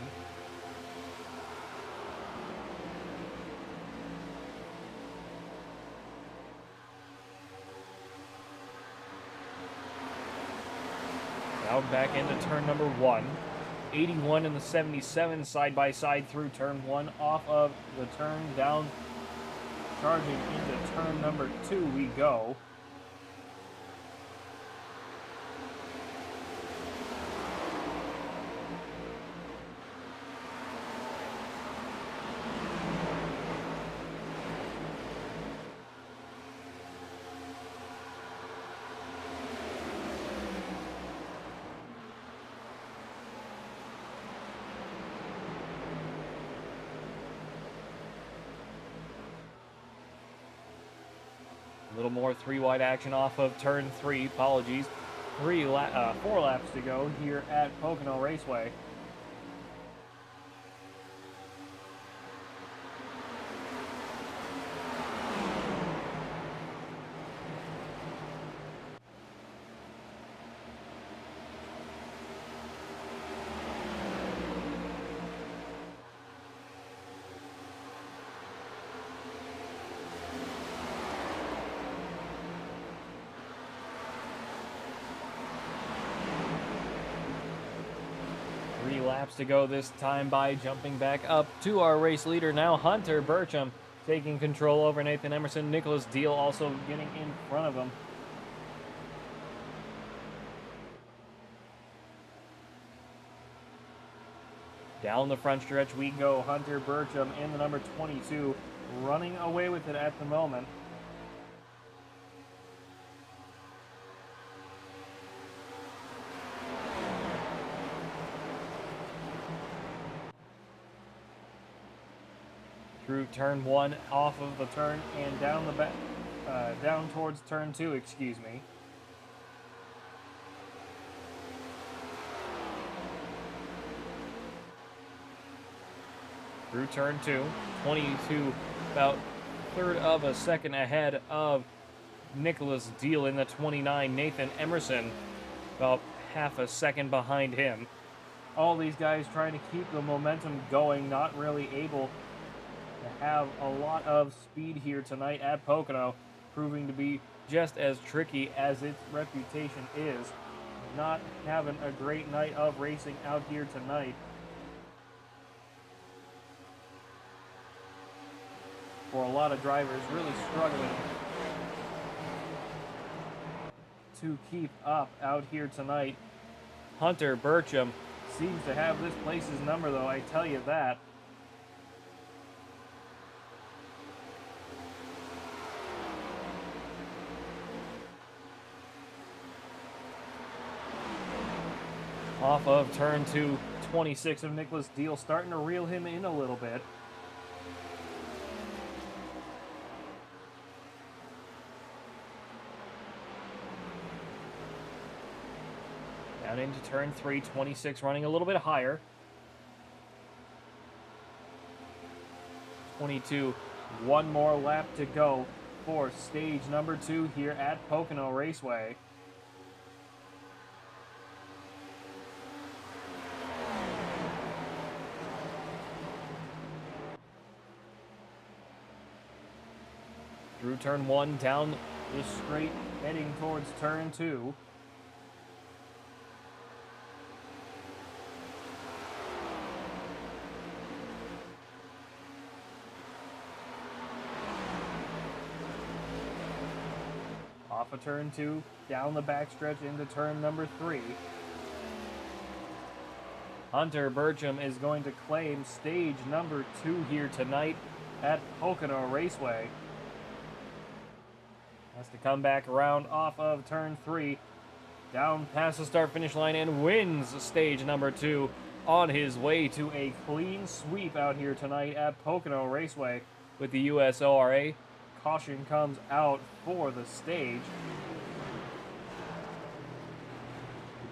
Now back into turn number 1. 81 and the 77 side by side through turn 1, off of the turn, down, charging into turn number 2 we go. A little more 3-wide action off of turn 3. Apologies. 4 laps to go here at Pocono Raceway. Laps to go this time by jumping back up to our race leader now, Hunter Burcham, taking control over Nathan Emerson. Nicholas Deal also getting in front of him. Down the front stretch we go. Hunter Burcham in the number 22, running away with it at the moment. Through turn 1, off of the turn, and down the back, down towards turn 2, excuse me. Through turn 2, 22, about a third of a second ahead of Nicholas Deal in the 29. Nathan Emerson, about half a second behind him. All these guys trying to keep the momentum going, not really able to have a lot of speed here tonight at Pocono, proving to be just as tricky as its reputation is. Not having a great night of racing out here tonight. For a lot of drivers, really struggling to keep up out here tonight. Hunter Burcham seems to have this place's number, though, I tell you that. Off of turn 2, 26 of Nicholas Deal, starting to reel him in a little bit. Down into turn 3, 26 running a little bit higher. 22, one more lap to go for stage number 2 here at Pocono Raceway. Through turn 1, down the straight, heading towards turn 2. Off of turn 2, down the backstretch into turn number 3. Hunter Burcham is going to claim stage number 2 here tonight at Pocono Raceway. Has to come back around off of turn 3, down past the start-finish line, and wins stage number 2 on his way to a clean sweep out here tonight at Pocono Raceway with the USORA. Caution comes out for the stage.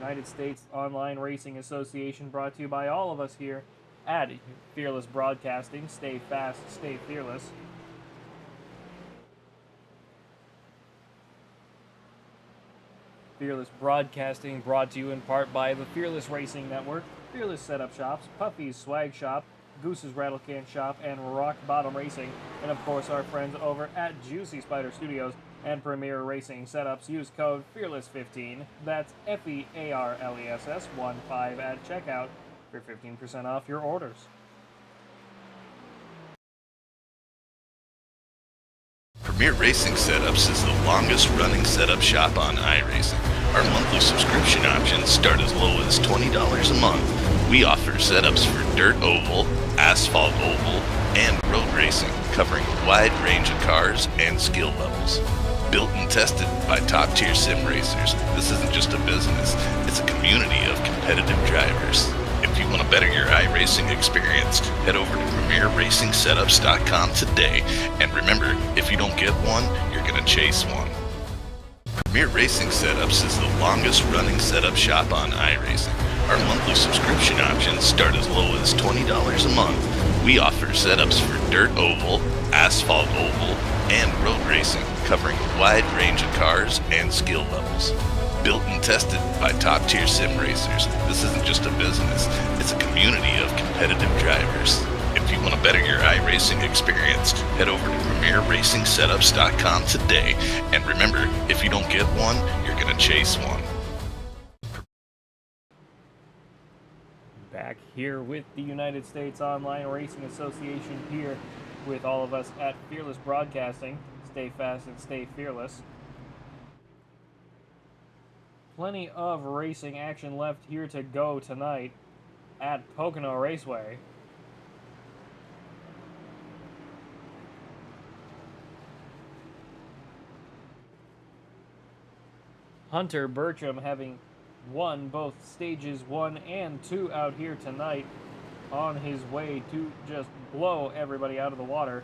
United States Online Racing Association, brought to you by all of us here at Fearless Broadcasting. Stay fast, stay fearless. Fearless Broadcasting brought to you in part by the Fearless Racing Network, Fearless Setup Shops, Puffy's Swag Shop, Goose's Rattlecan Shop, and Rock Bottom Racing, and of course our friends over at Juicy Spider Studios and Premier Racing Setups. Use code FEARLESS15, that's FEARLESS 15 at checkout for 15% off your orders. Premier Racing Setups is the longest running setup shop on iRacing. Our monthly subscription options start as low as $20 a month. We offer setups for dirt oval, asphalt oval, and road racing, covering a wide range of cars and skill levels. Built and tested by top-tier sim racers, this isn't just a business, it's a community of competitive drivers. If you want to better your iRacing experience, head over to PremierRacingSetups.com today. And remember, if you don't get one, you're going to chase one. Premier Racing Setups is the longest running setup shop on iRacing. Our monthly subscription options start as low as $20 a month. We offer setups for dirt oval, asphalt oval, and road racing, covering a wide range of cars and skill levels. Built and tested by top-tier sim racers, this isn't just a business, it's a community of competitive drivers. If you want to better your iRacing experience, head over to PremierRacingSetups.com today. And remember, if you don't get one, you're going to chase one. Back here with the United States Online Racing Association, here with all of us at Fearless Broadcasting. Stay fast and stay fearless. Plenty of racing action left here to go tonight at Pocono Raceway. Hunter Bertram having won both stages 1 and 2 out here tonight, on his way to just blow everybody out of the water.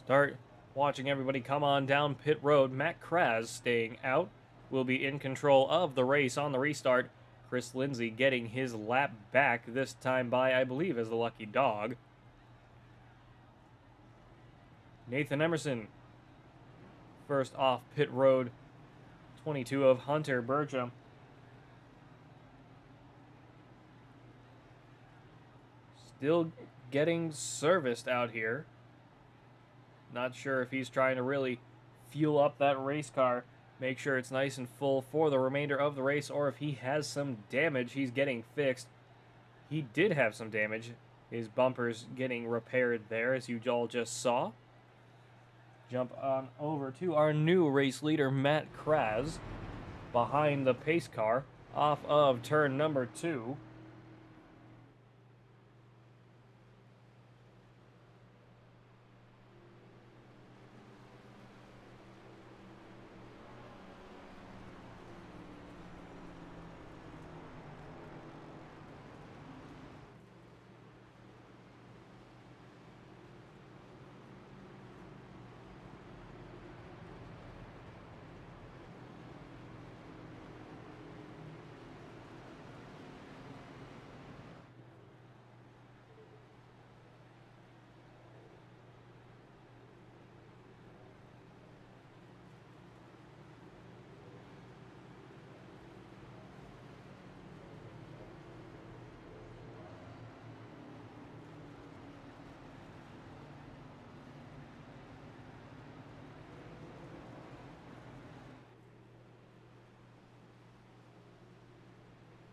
Start watching everybody come on down pit road. Matt Kraz staying out, will be in control of the race on the restart. Chris Lindsay getting his lap back, this time by, I believe, as the lucky dog. Nathan Emerson first off pit road, 22 of Hunter Bertram. Still getting serviced out here. Not sure if he's trying to really fuel up that race car, make sure it's nice and full for the remainder of the race, or if he has some damage he's getting fixed. He did have some damage. His bumper's getting repaired there, as you all just saw. Jump on over to our new race leader, Matt Kraz, behind the pace car, off of turn number 2.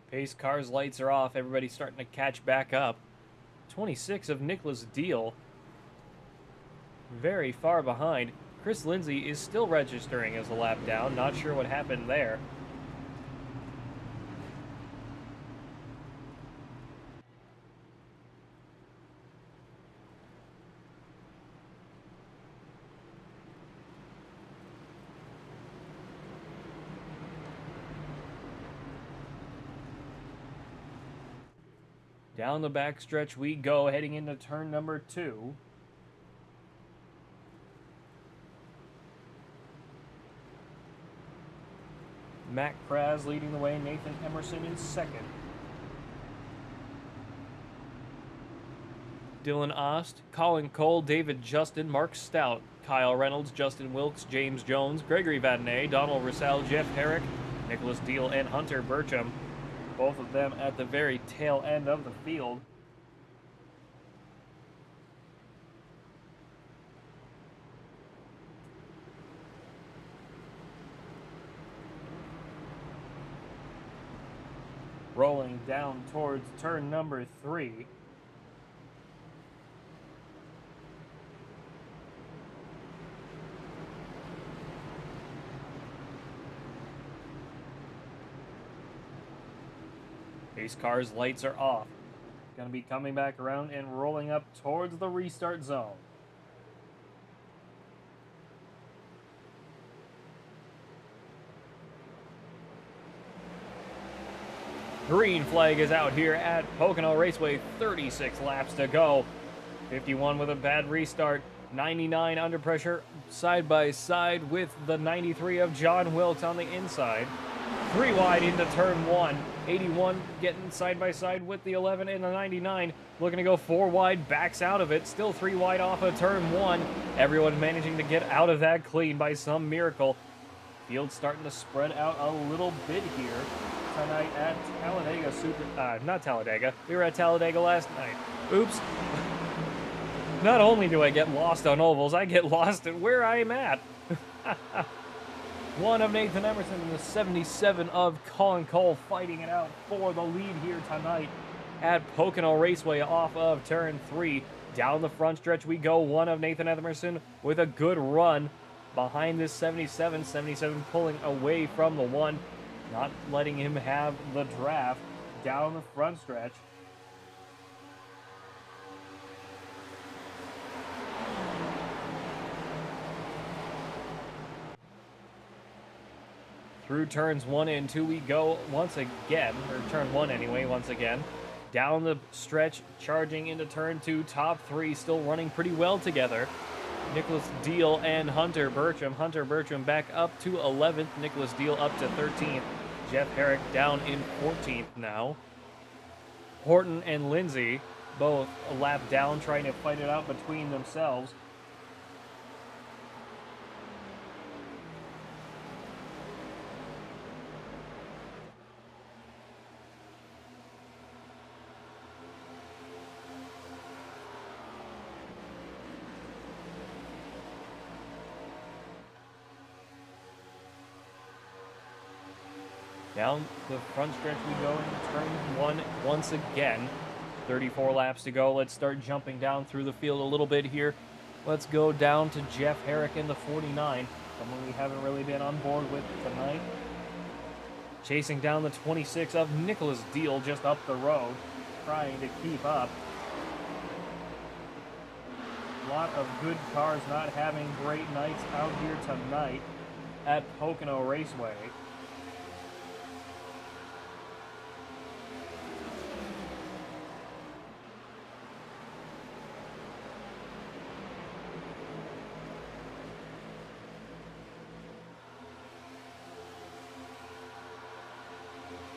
Pace car's lights are off. Everybody's starting to catch back up. 26 of Nicholas Deal very far behind. Chris Lindsay is still registering as a lap down. Not sure what happened there. Down the backstretch we go, heading into turn number 2. Matt Kraz leading the way, Nathan Emerson in second. Dylan Ost, Colin Cole, David Justin, Mark Stout, Kyle Reynolds, Justin Wilkes, James Jones, Gregory Vadnais, Donald Russell, Jeff Herrick, Nicholas Deal, and Hunter Burcham. Both of them at the very tail end of the field. Rolling down towards turn number 3. Pace car's lights are off. Gonna be coming back around and rolling up towards the restart zone. Green flag is out here at Pocono Raceway. 36 laps to go. 51 with a bad restart. 99 under pressure, side by side with the 93 of John Wilkes on the inside. 3 wide into turn 1. 81 getting side by side with the 11 and the 99. Looking to go 4 wide, backs out of it. Still 3 wide off of turn 1. Everyone managing to get out of that clean by some miracle. Field starting to spread out a little bit here tonight at Talladega not Talladega. We were at Talladega last night. Oops. Not only do I get lost on ovals, I get lost at where I'm at. 1 of Nathan Emerson and the 77 of Colin Cole fighting it out for the lead here tonight at Pocono Raceway off of turn 3. Down the front stretch we go. 1 of Nathan Emerson with a good run behind this 77. 77 pulling away from the 1, not letting him have the draft down the front stretch. Through turns 1 and 2 we go once again, or turn 1 anyway, once again. Down the stretch, charging into turn 2, top 3 still running pretty well together. Nicholas Deal and Hunter Burcham. Hunter Burcham back up to 11th, Nicholas Deal up to 13th. Jeff Herrick down in 14th now. Horton and Lindsay both a lap down, trying to fight it out between themselves. Down the front stretch we go into turn 1 once again. 34 laps to go. Let's start jumping down through the field a little bit here. Let's go down to Jeff Herrick in the 49, someone we haven't really been on board with tonight. Chasing down the 26 of Nicholas Deal just up the road, trying to keep up. A lot of good cars not having great nights out here tonight at Pocono Raceway.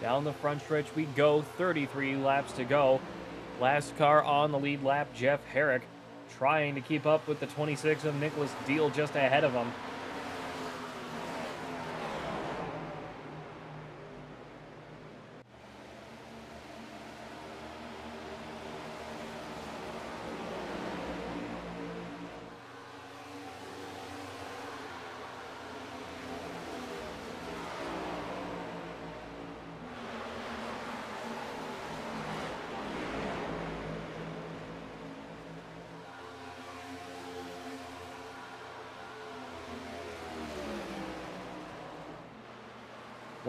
Down the front stretch we go, 33 laps to go. Last car on the lead lap, Jeff Herrick, trying to keep up with the 26 of Nicholas Deal just ahead of him.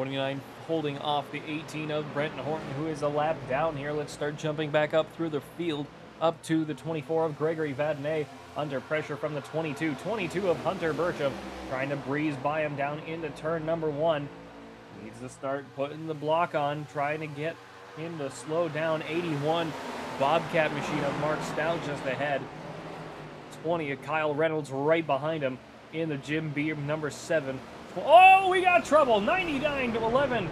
29 holding off the 18 of Brenton Horton, who is a lap down here. Let's start jumping back up through the field, up to the 24 of Gregory Vadnais, under pressure from the 22. 22 of Hunter Burcham, trying to breeze by him down into turn number 1. Needs to start putting the block on, trying to get him to slow down. 81 Bobcat machine of Mark Stout just ahead. 20 of Kyle Reynolds right behind him in the Jim Beam number 7. Oh, we got trouble. 99 to 11.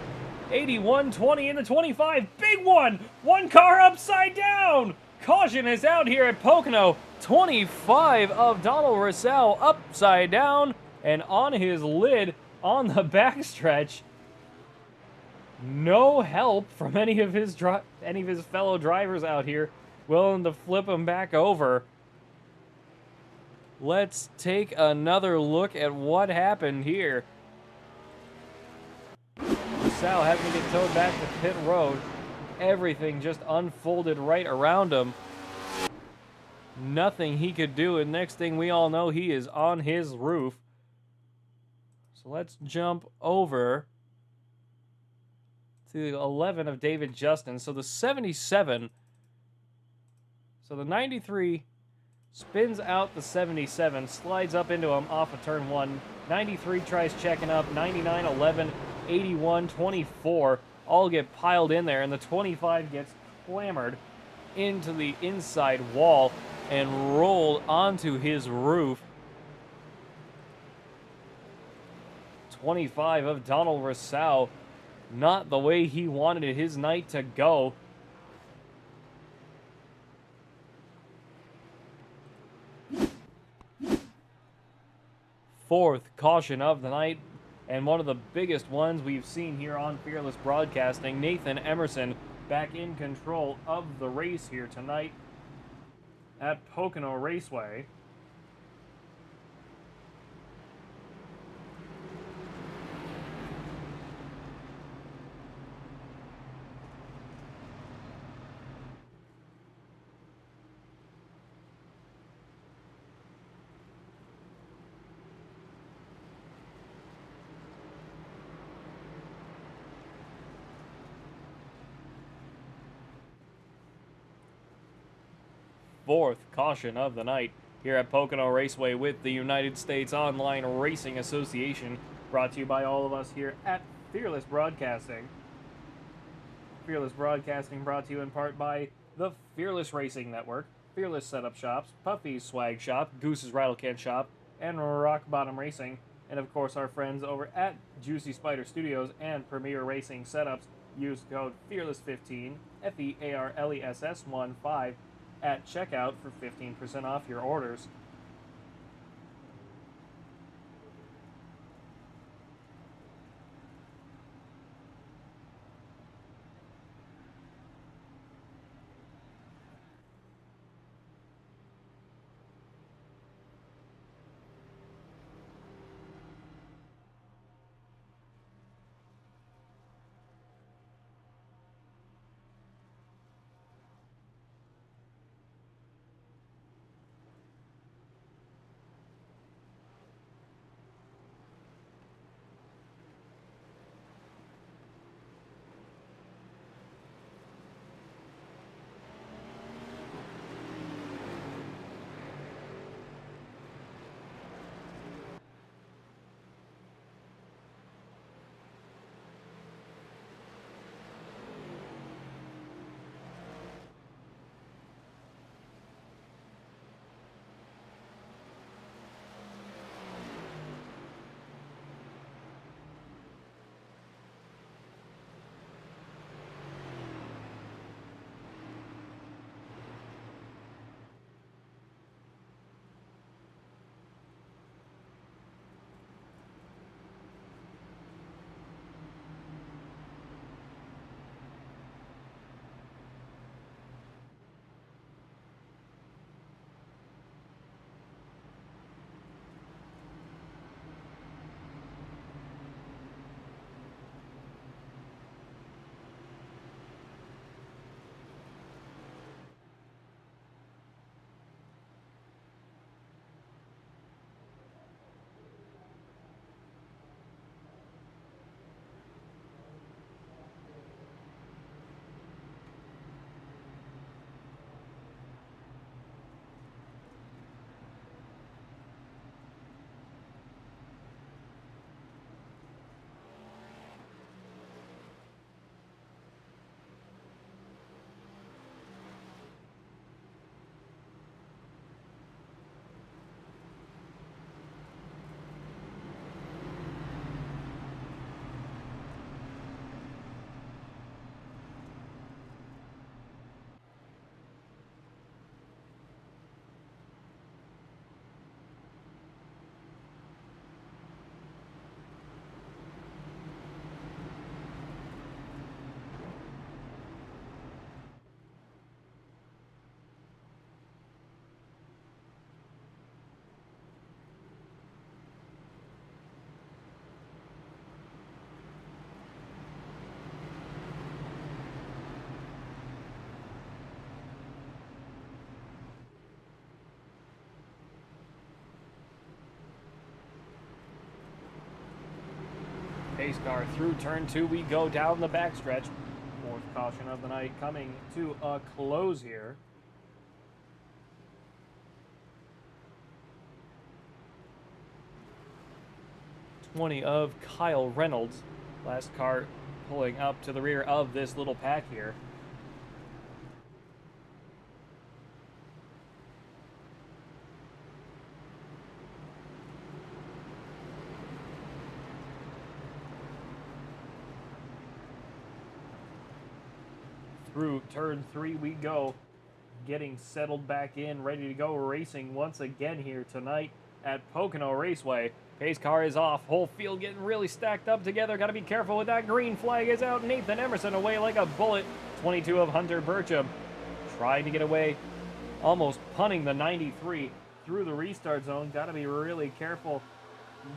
81, 20 in the 25. Big one. One car upside down. Caution is out here at Pocono. 25 of Donald Rousseau upside down and on his lid on the backstretch. No help from any of his fellow drivers out here willing to flip him back over. Let's take another look at what happened here. Sal having to get towed back to pit road. Everything just unfolded right around him. Nothing he could do, and next thing we all know, he is on his roof. So let's jump over to the 11 of David Justin. So the 77, so the 93 spins out the 77, slides up into him off of turn 1. 93 tries checking up. 99, 11, 81, 24 all get piled in there, and the 25 gets clambered into the inside wall and rolled onto his roof. 25 of Donald Rousseau, not the way he wanted his night to go. Fourth caution of the night, and one of the biggest ones we've seen here on Fearless Broadcasting. Nathan Emerson back in control of the race here tonight at Pocono Raceway. Fourth caution of the night here at Pocono Raceway with the United States Online Racing Association, brought to you by all of us here at Fearless Broadcasting. Fearless Broadcasting brought to you in part by the Fearless Racing Network, Fearless Setup Shops, Puffy's Swag Shop, Goose's Rattlecan Shop, and Rock Bottom Racing, and of course our friends over at Juicy Spider Studios and Premier Racing Setups. Use code FEARLESS15, FEARLESS15, at checkout for 15% off your orders. Pace car through turn 2. We go down the backstretch. Fourth caution of the night coming to a close here. '20 of Kyle Reynolds. Last car pulling up to the rear of this little pack here. Through turn 3 we go, getting settled back in, ready to go racing once again here tonight at Pocono Raceway. Pace car is off, whole field getting really stacked up together. Got to be careful with that green flag is out. Nathan Emerson away like a bullet. 22 of Hunter Burcham trying to get away, almost punting the 93 through the restart zone. Got to be really careful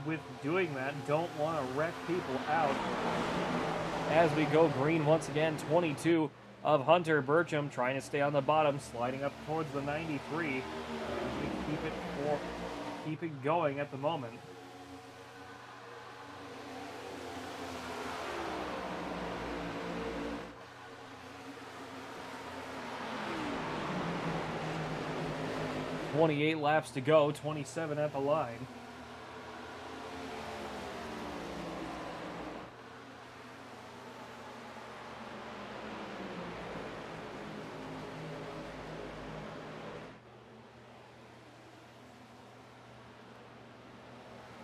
with doing that. Don't want to wreck people out. As we go green once again, 22 of Hunter Burcham trying to stay on the bottom, sliding up towards the 93. We keep it going at the moment. .28 laps to go, 27 at the line.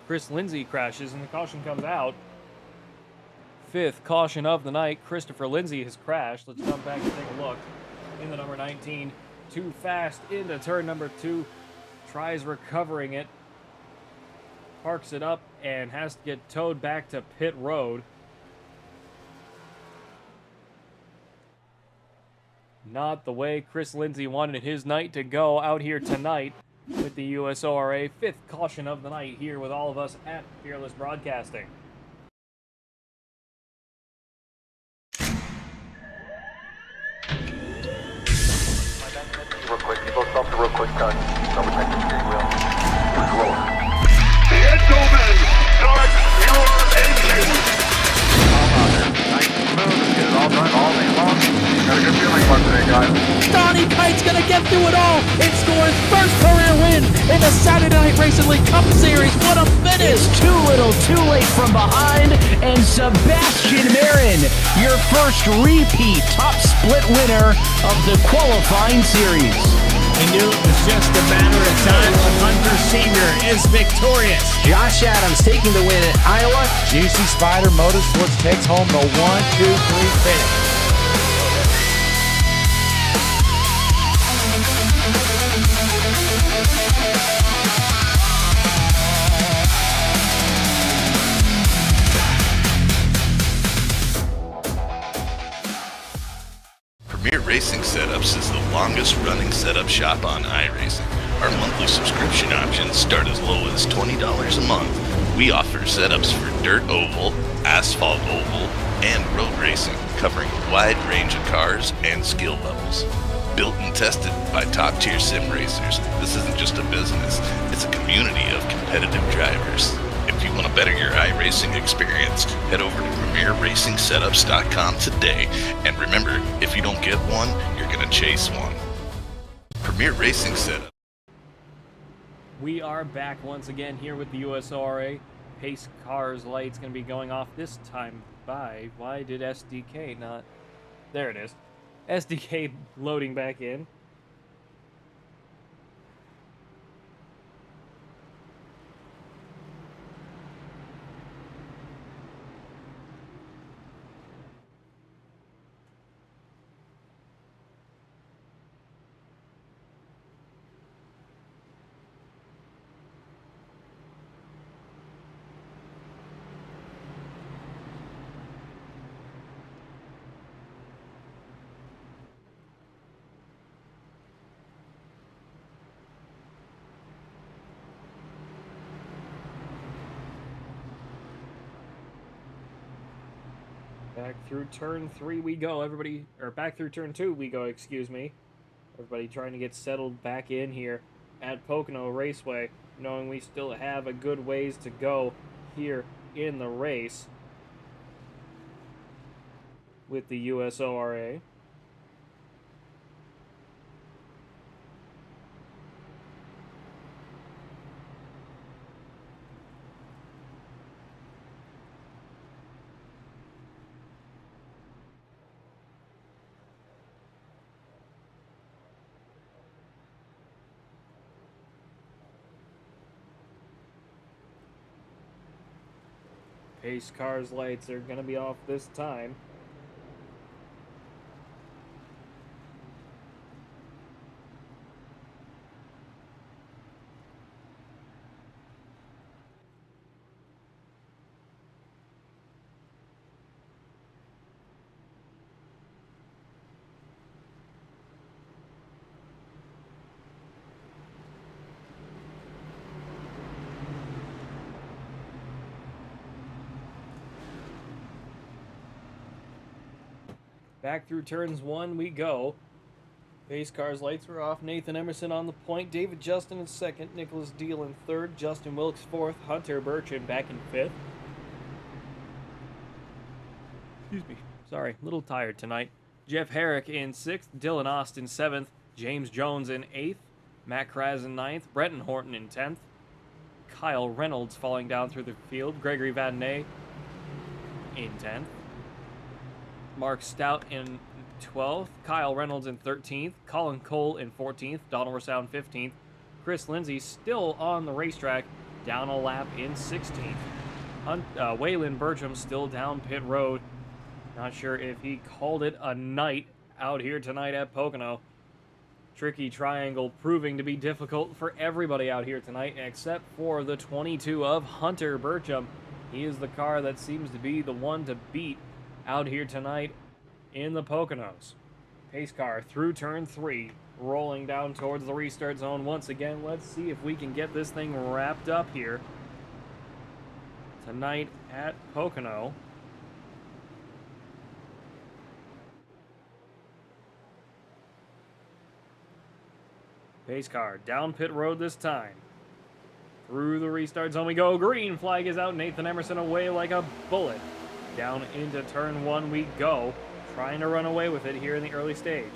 Chris Lindsay crashes and the caution comes out. Fifth caution of the night. Christopher Lindsay has crashed. Let's come back and take a look. In the number 19, too fast into turn number 2. Tries recovering it. Parks it up and has to get towed back to pit road. Not the way Chris Lindsay wanted his night to go out here tonight with the USORA. Fifth caution of the night here with all of us at Fearless Broadcasting. Real quick, you both stop the real quick touch. Double check the steering wheel. Gentlemen, start your engines. Nice and smooth. Get it all done all day long. Got a good feeling about today, guys. Donnie Kite's gonna get through it all and score his first career win in the Saturday Night Racing League Cup Series. What a finish! Is too little, too late from behind, and Sebastian Marin, your first repeat top split winner of the qualifying series. We knew it was just a matter of time when Hunter Sr. is victorious. Josh Adams taking the win at Iowa. Juicy Spider Motorsports takes home the 1-2-3 finish. Premier Racing Setups is the longest running setup shop on iRacing. Our monthly subscription options start as low as $20 a month. We offer setups for dirt oval, asphalt oval, and road racing, covering a wide range of cars and skill levels. Built and tested by top-tier sim racers, this isn't just a business, it's a community of competitive drivers. If you want to better your iRacing experience, head over to PremierRacingSetups.com today. And remember, if you don't get one, you're going to chase one. Premier Racing Setup. We are back once again here with the USORA. Pace car's light's going to be going off this time by... Why did SDK not... There it is. SDK loading back in. Back through turn 3 we go, everybody, or back through turn 2 we go, excuse me. Everybody trying to get settled back in here at Pocono Raceway, knowing we still have a good ways to go here in the race. with the USORA. Pace car's lights are going to be off this time. Back through turns 1 we go. Pace car's lights are off. Nathan Emerson on the point. David Justin in second. Nicholas Deal in third. Justin Wilkes fourth. Hunter Burchin back in fifth. Excuse me. Sorry, a little tired tonight. Jeff Herrick in sixth. Dylan Austin seventh. James Jones in eighth. Matt Kraz in ninth. Brenton Horton in 10th. Kyle Reynolds falling down through the field. Gregory Vadnais in 10th. Mark Stout in 12th, Kyle Reynolds in 13th, Colin Cole in 14th, Donald Rousseau in 15th, Chris Lindsay still on the racetrack, down a lap in 16th. Waylon Bertram still down pit road. Not sure if he called it a night out here tonight at Pocono. Tricky triangle proving to be difficult for everybody out here tonight, except for the 22 of Hunter Bertram. He is the car that seems to be the one to beat out here tonight in the Poconos. Pace car through turn 3, rolling down towards the restart zone once again. Let's see if we can get this thing wrapped up here tonight at Pocono. Pace car down pit road this time. Through the restart zone we go. Green flag is out. Nathan Emerson away like a bullet. Down into turn 1 we go, trying to run away with it here in the early stage.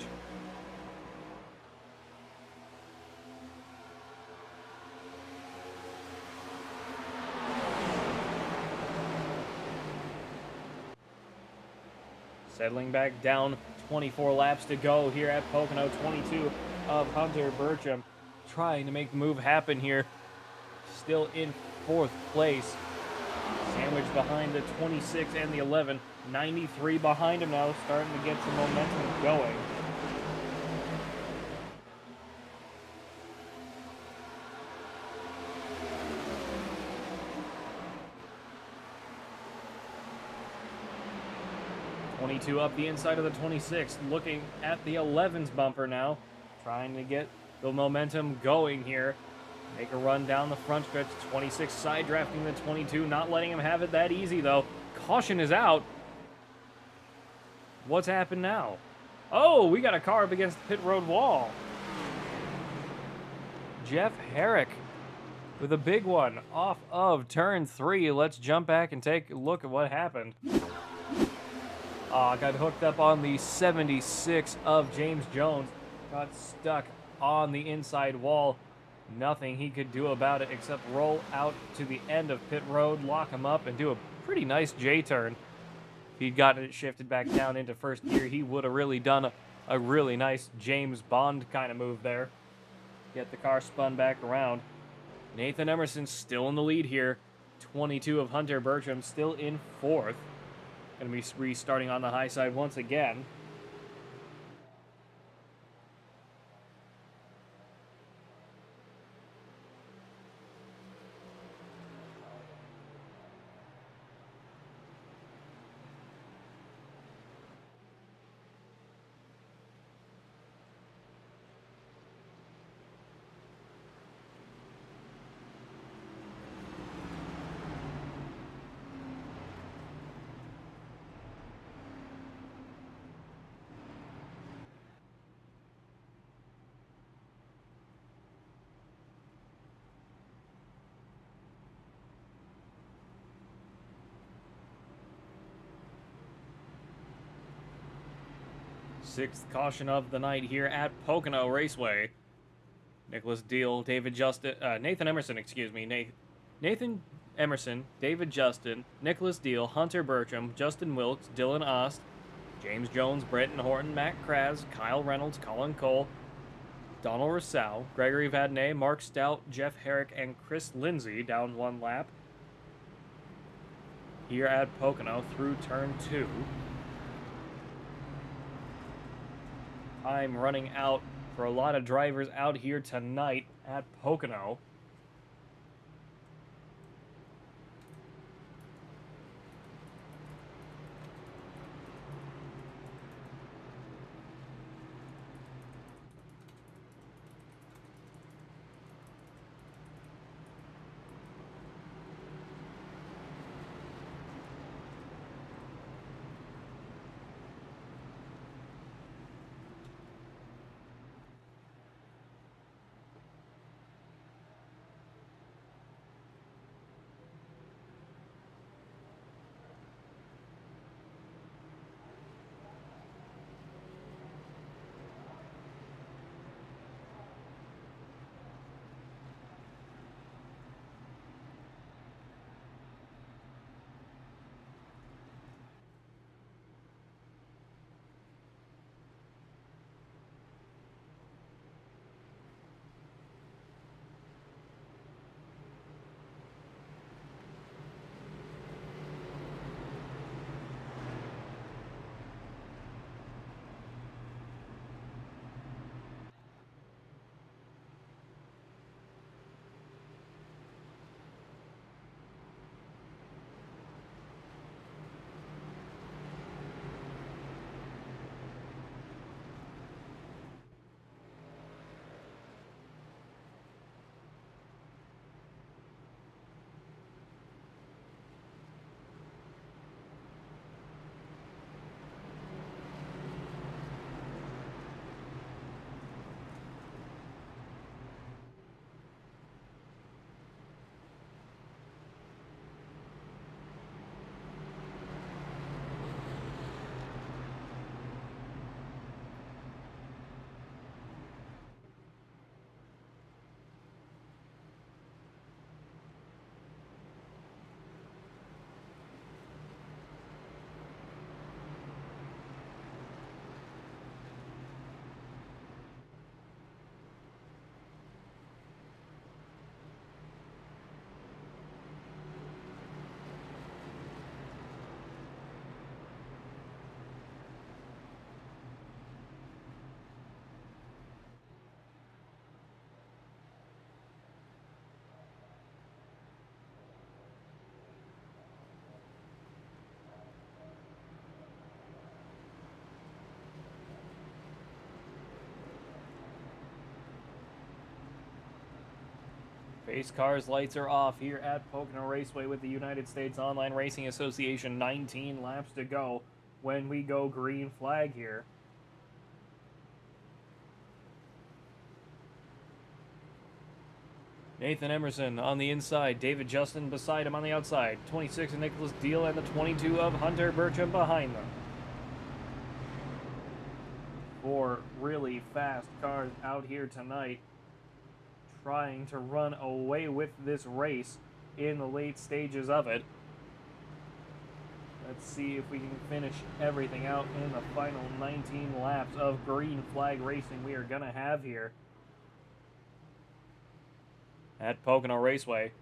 Settling back down, 24 laps to go here at Pocono. 22 of Hunter Bertram trying to make the move happen here. Still in 4th place. Sandwiched behind the 26 and the 11. 93 behind him now, starting to get some momentum going. (22) up the inside of the 26, looking at the 11's bumper now, trying to get the momentum going here. Make a run down the front stretch. 26 side drafting the 22, not letting him have it that easy though. Caution is out. What's happened now? Oh, we got a car up against the pit road wall. Jeff Herrick with a big one off of turn 3. Let's jump back and take a look at what happened. Got hooked up on the 76 of James Jones. Got stuck on the inside wall. Nothing he could do about it except roll out to the end of pit road, lock him up, and do a pretty nice J-turn. If he'd gotten it shifted back down into first gear, he would have really done a really nice James Bond kind of move there. Get the car spun back around. Nathan Emerson still in the lead here. 22 of Hunter Bertram still in 4th. Going to be restarting on the high side once again. Sixth caution of the night here at Pocono Raceway. Nicholas Deal, Nathan Emerson, Nathan Emerson, David Justin, Nicholas Deal, Hunter Bertram, Justin Wilkes, Dylan Ost, James Jones, Brenton Horton, Matt Kraz, Kyle Reynolds, Colin Cole, Donald Rousseau, Gregory Vadnais, Mark Stout, Jeff Herrick, and Chris Lindsay down one lap here at Pocono through turn 2. Time running out for a lot of drivers out here tonight at Pocono. Pace cars lights are off here at Pocono Raceway with the United States Online Racing Association. 19 laps to go when we go green flag here. Nathan Emerson on the inside, David Justin beside him on the outside, 26 of Nicholas Deal and the 22 of Hunter Bertram behind them. 4 really fast cars out here tonight, trying to run away with this race in the late stages of it. Let's see if we can finish everything out in the final 19 laps of green flag racing we are going to have here at Pocono Raceway.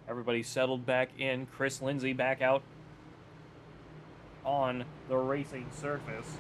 Everybody settled back in. Chris Lindsay back out on the racing surface.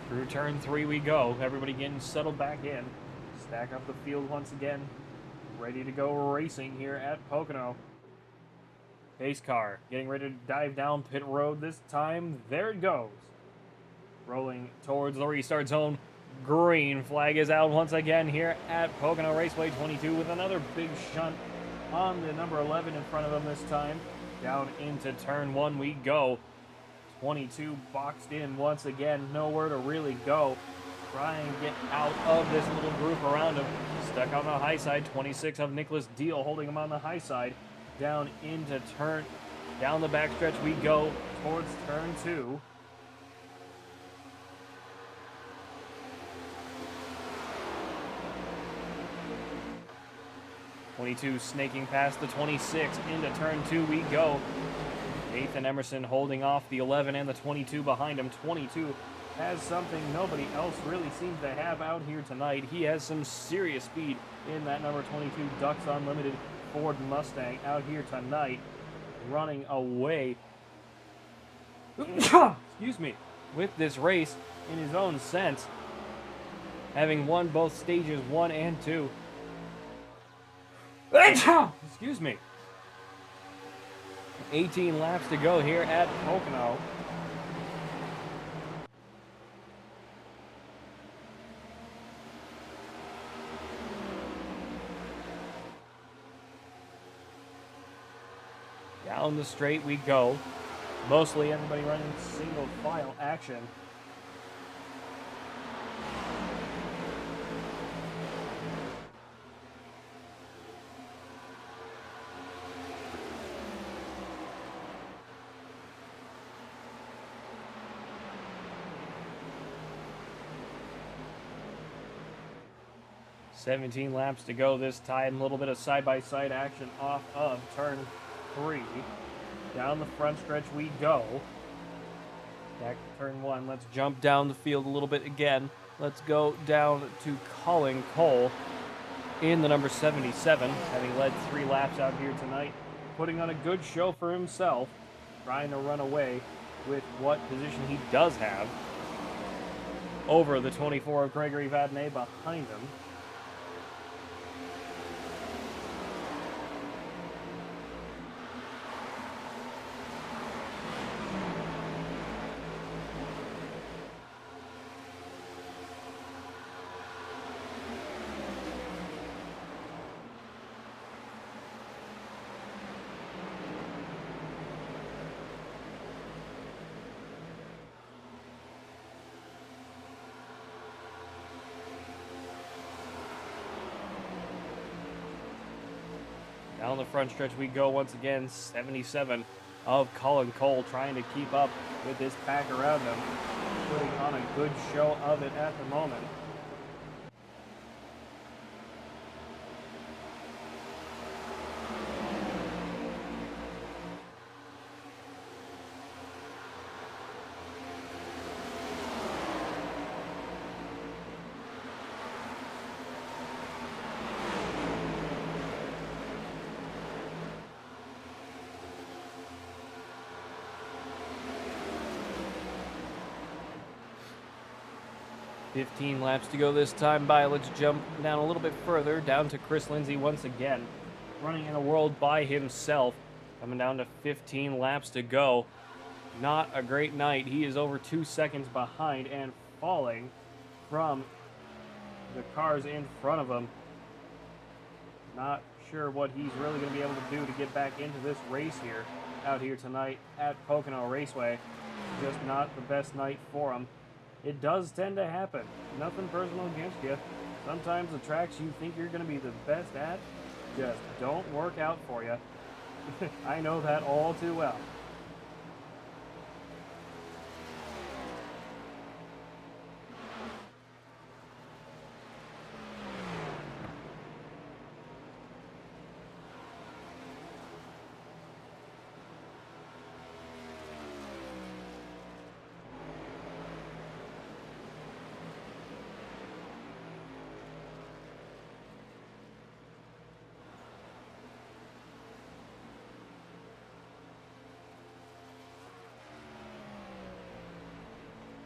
Through turn 3 we go. Everybody getting settled back in. back up the field once again. Ready to go racing here at Pocono. Pace car getting ready to dive down pit road this time. There it goes. Rolling towards the restart zone. Green flag is out once again here at Pocono Raceway 22 with another big shunt on the number 11 in front of him this time. Down into turn 1 we go. 22 boxed in once again. Nowhere to really go. Try and get out of this little group around him. Stuck on the high side. 26 of Nicholas Deal holding him on the high side. Down into turn. Down the backstretch we go towards turn 2. '22 snaking past the 26 into turn 2 we go. Nathan Emerson holding off the 11 and the 22 behind him. 22 has something nobody else really seems to have out here tonight. He has some serious speed in that number 22 Ducks Unlimited Ford Mustang out here tonight, running away excuse me, with this race in his own sense, having won both stages 1 and 2. Excuse me. 18 laps to go here at Pocono. Down the straight we go. Mostly everybody running single file action. $17 laps to go this time. A little bit of side-by-side action off of turn 3. Down the front stretch we go. Back to turn 1. Let's jump down the field a little bit again. Let's go down to Colin Cole in the number 77, having led 3 laps out here tonight. Putting on a good show for himself. Trying to run away with what position he does have over the 24 of Gregory Vadnais behind him. Down the front stretch we go once again. 77 of Colin Cole trying to keep up with this pack around him. Putting on a good show of it at the moment. $15 laps to go this time by. Let's jump down a little bit further, down to Chris Lindsay once again. Running in the world by himself. Coming down to 15 laps to go. Not a great night. He is over 2 seconds behind and falling from the cars in front of him. Not sure what he's really going to be able to do to get back into this race here, out here tonight at Pocono Raceway. Just not the best night for him. It does tend to happen. Nothing personal against you. Sometimes the tracks you think you're going to be the best at just don't work out for you. I know that all too well.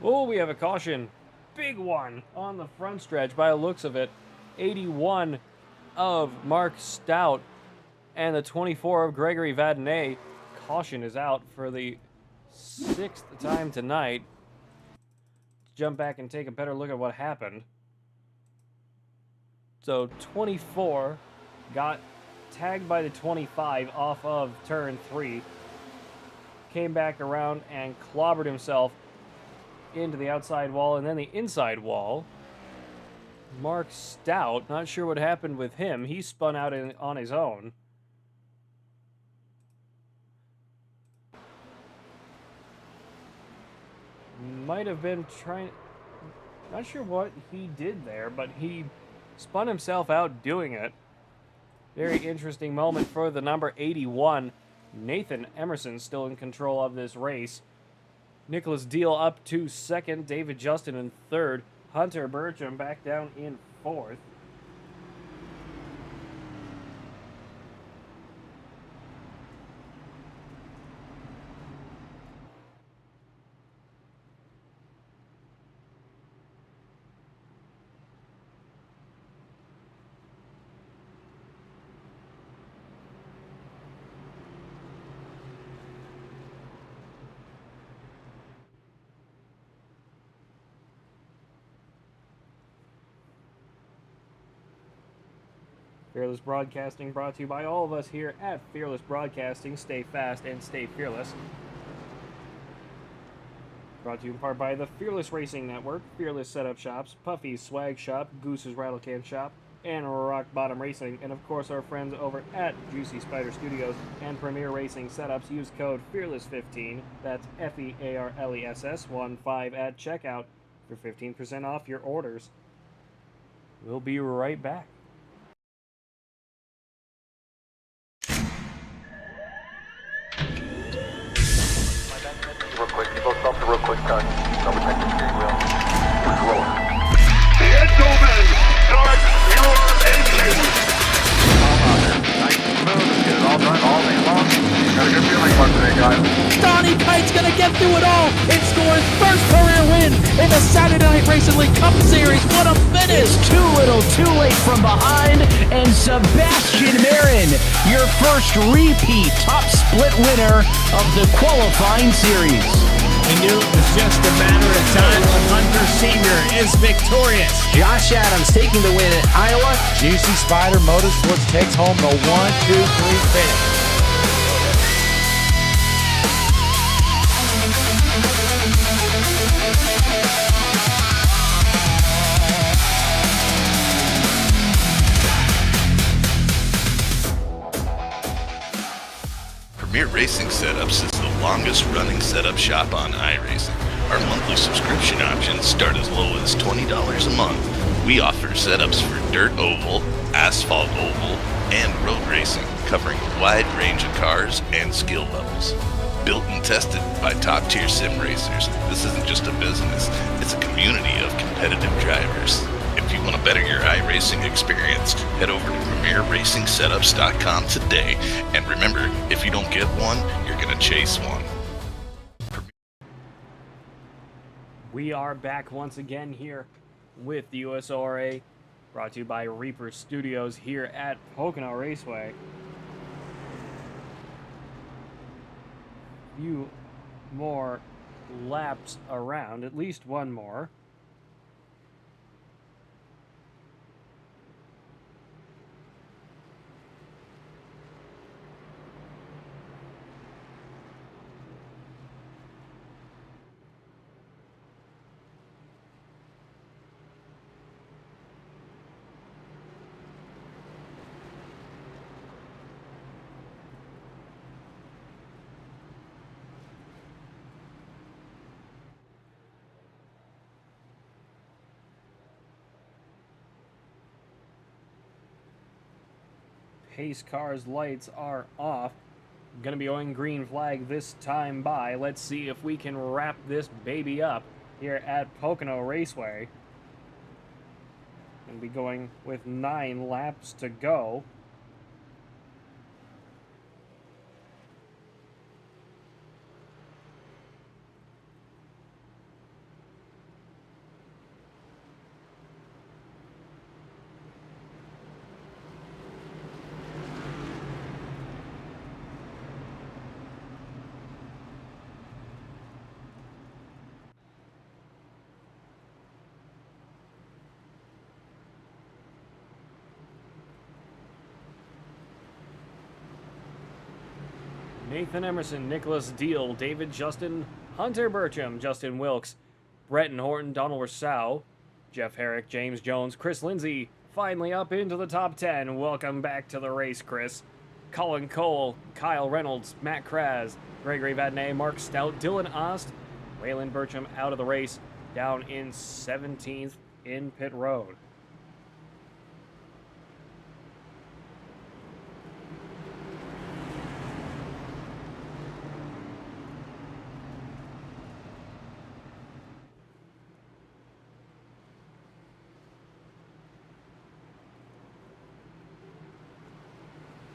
Oh, we have a caution. Big one on the front stretch by the looks of it. 81 of Mark Stout and the 24 of Gregory Vadnais. Caution is out for the 6th time tonight. Jump back and take a better look at what happened. So 24 got tagged by the 25 off of turn 3. Came back around and clobbered himself into the outside wall and then the inside wall. Mark Stout, not sure what happened with him. He spun out on his own. Might have been trying... Not sure what he did there, but he spun himself out doing it. Very interesting moment for the number 81. Nathan Emerson still in control of this race. Nicholas Deal up to second. David Justin in third. Hunter Bertram back down in fourth. Fearless Broadcasting brought to you by all of us here at Fearless Broadcasting. Stay fast and stay fearless. Brought to you in part by the Fearless Racing Network, Fearless Setup Shops, Puffy's Swag Shop, Goose's Rattlecan Shop, and Rock Bottom Racing. And of course our friends over at Juicy Spider Studios and Premier Racing Setups. Use code FEARLESS15, that's FEARLESS 15 at checkout for 15% off your orders. We'll be right back. Real quick, you both stop the real quick touch. Double check the steering wheel. Roll. Gentlemen, start your engines. Nice and smooth. Let's get it all done all day long. Got a good feeling about today, guys. Donnie Kite's gonna get through it all and score his first career win in the Saturday Night Racing League Cup Series. What a finish! Is too little, too late from behind, and Sebastian Marin, your first repeat top split winner of the qualifying series. We knew it was just a matter of time when Hunter Sr. is victorious. Josh Adams taking the win at Iowa. Juicy Spider Motorsports takes home the 1-2-3 finish. Premier Racing Setups is the longest running setup shop on iRacing. Our monthly subscription options start as low as $20 a month. We offer setups for dirt oval, asphalt oval, and road racing, covering a wide range of cars and skill levels. Built and tested by top-tier sim racers, this isn't just a business, it's a community of competitive drivers. If you want to better your iRacing experience, head over to PremierRacingSetups.com today. And remember, if you don't get one, you're going to chase one. We are back once again here with the Usora, brought to you by Reaper Studios here at Pocono Raceway. Few more laps around, at least one more. Pace car's lights are off. Gonna be going green flag this time by. Let's see if we can wrap this baby up here at Pocono Raceway. Gonna be going with 9 laps to go. Nathan Emerson, Nicholas Deal, David Justin, Hunter Burcham, Justin Wilkes, Bretton Horton, Donald Rousseau, Jeff Herrick, James Jones, Chris Lindsay, finally up into the top 10. Welcome back to the race, Chris. Colin Cole, Kyle Reynolds, Matt Kraz, Gregory Vadnais, Mark Stout, Dylan Ost, Waylon Burcham out of the race, down in 17th in pit road.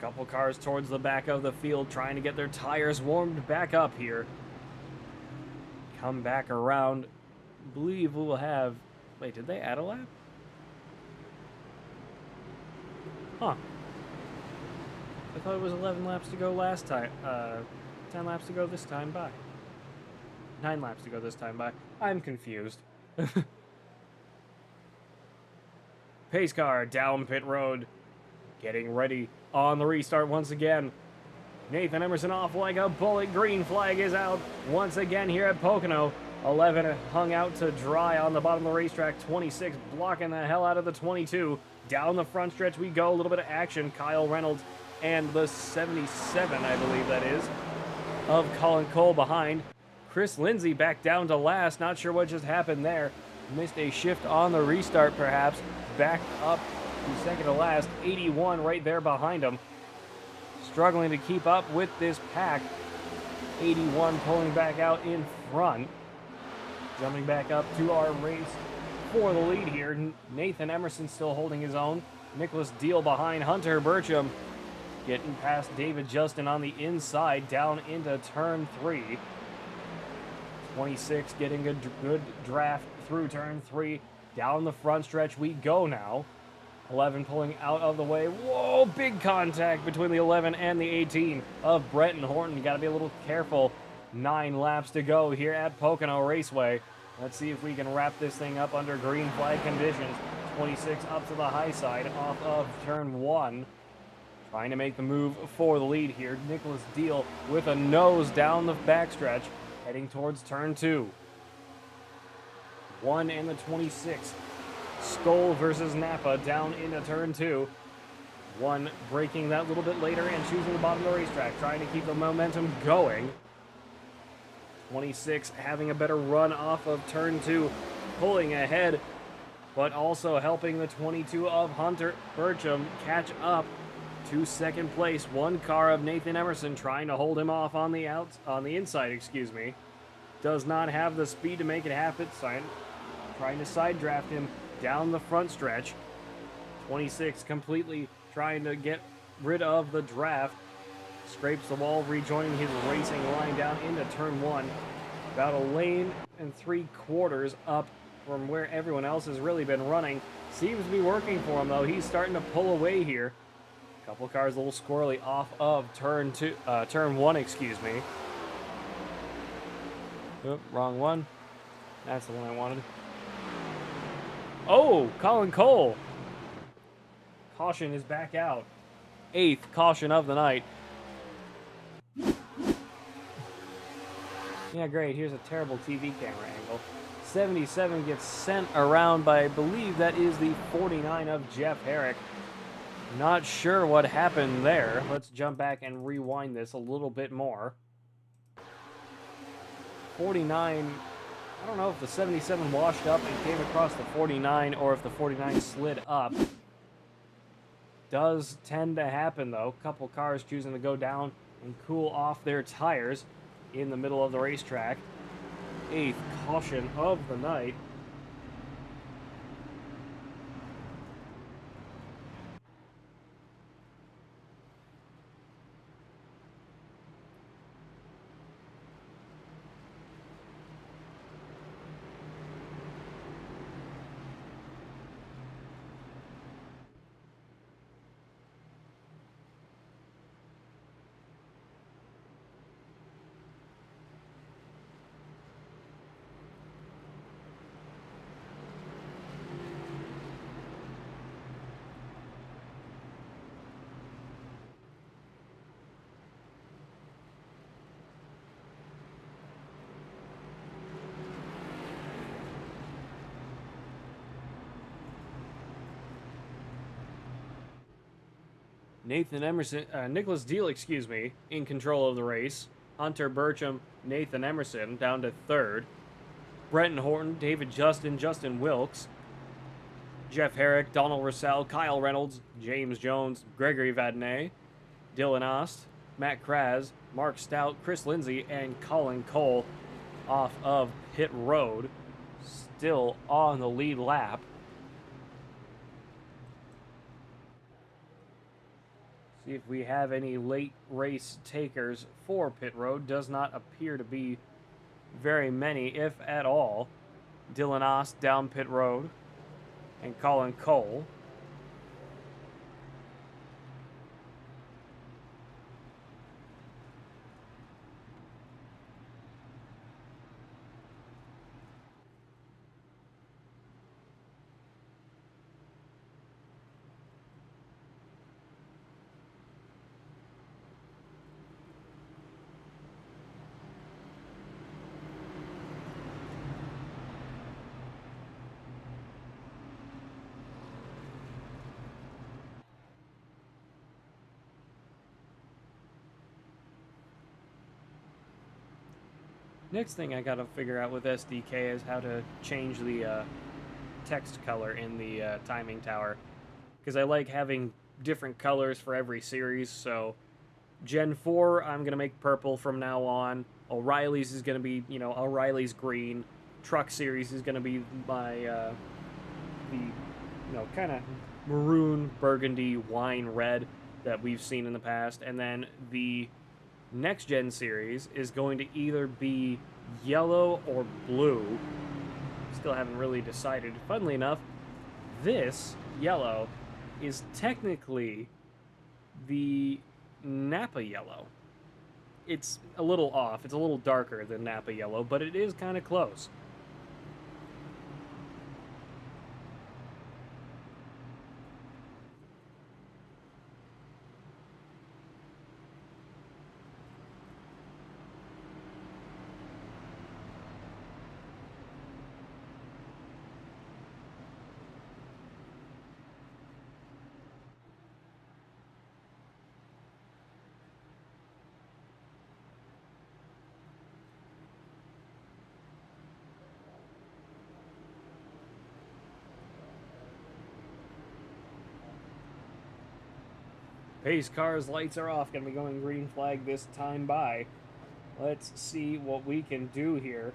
Couple cars towards the back of the field trying to get their tires warmed back up here. Come back around. Believe we will have... Wait, did they add a lap? Huh. I thought it was 11 laps to go last time. 10 laps to go this time by. 9 laps to go this time by. I'm confused. Pace car down pit road. Getting ready on the restart once again. Nathan Emerson off like a bullet. Green flag is out once again here at Pocono. 11 hung out to dry on the bottom of the racetrack. 26 blocking the hell out of the 22. Down the front stretch we go. A little bit of action. Kyle Reynolds and the 77, I believe that is, of Colin Cole behind. Chris Lindsay back down to last. Not sure what just happened there. Missed a shift on the restart perhaps. Back up to second to last. 81 right there behind him. Struggling to keep up with this pack. 81 pulling back out in front. Jumping back up to our race for the lead here. Nathan Emerson still holding his own. Nicholas Deal behind Hunter Burcham. Getting past David Justin on the inside down into turn 3. 26 getting a good draft through turn 3. Down the front stretch we go now. 11 pulling out of the way. Whoa, big contact between the 11 and the 18 of Bretton Horton. You got to be a little careful. 9 laps to go here at Pocono Raceway. Let's see if we can wrap this thing up under green flag conditions. 26 up to the high side off of turn 1. Trying to make the move for the lead here. Nicholas Deal with a nose down the backstretch, heading towards turn 2. 1 and the 26. Stoll versus Napa down into turn 2. 1 breaking that little bit later and choosing the bottom of the racetrack, trying to keep the momentum going. 26 having a better run off of turn 2, pulling ahead, but also helping the 22 of Hunter Burcham catch up to second place. 1 car of Nathan Emerson trying to hold him off on the inside, Does not have the speed to make it happen. Trying to side draft him down the front stretch. 26 completely trying to get rid of the draft. Scrapes the wall, rejoining his racing line down into turn 1. About a lane and 3/4 up from where everyone else has really been running. Seems to be working for him though. He's starting to pull away here. Couple cars a little squirrely off of turn 1, Oop, wrong one. That's the one I wanted. Oh, Colin Cole. Caution is back out. 8th caution of the night. Yeah, great. Here's a terrible TV camera angle. 77 gets sent around by, I believe that is the 49 of Jeff Herrick. Not sure what happened there. Let's jump back and rewind this a little bit more. 49, I don't know if the 77 washed up and came across the 49 or if the 49 slid up. Does tend to happen though. Couple cars choosing to go down and cool off their tires in the middle of the racetrack. 8th caution of the night. Nicholas Deal, in control of the race. Hunter Burcham, Nathan Emerson down to third. Brenton Horton, David Justin, Justin Wilkes, Jeff Herrick, Donald Russell, Kyle Reynolds, James Jones, Gregory Vadnais, Dylan Ost, Matt Kraz, Mark Stout, Chris Lindsay, and Colin Cole off of pit road, still on the lead lap. See if we have any late race takers for pit road. Does not appear to be very many, if at all. Dylan Ost down pit road, and Colin Cole. Next thing I gotta figure out with SDK is how to change the text color in the timing tower, because I like having different colors for every series. So Gen 4 I'm gonna make purple from now on. O'Reilly's is gonna be, O'Reilly's green. Truck series is gonna be my kind of maroon burgundy wine red that we've seen in the past, and then the next gen series is going to either be yellow or blue. Still haven't really decided. Funnily enough, this yellow is technically the Napa yellow. It's a little off. It's a little darker than Napa yellow, but it is kind of close. Pace car's lights are off. Gonna be going green flag this time by. Let's see what we can do here.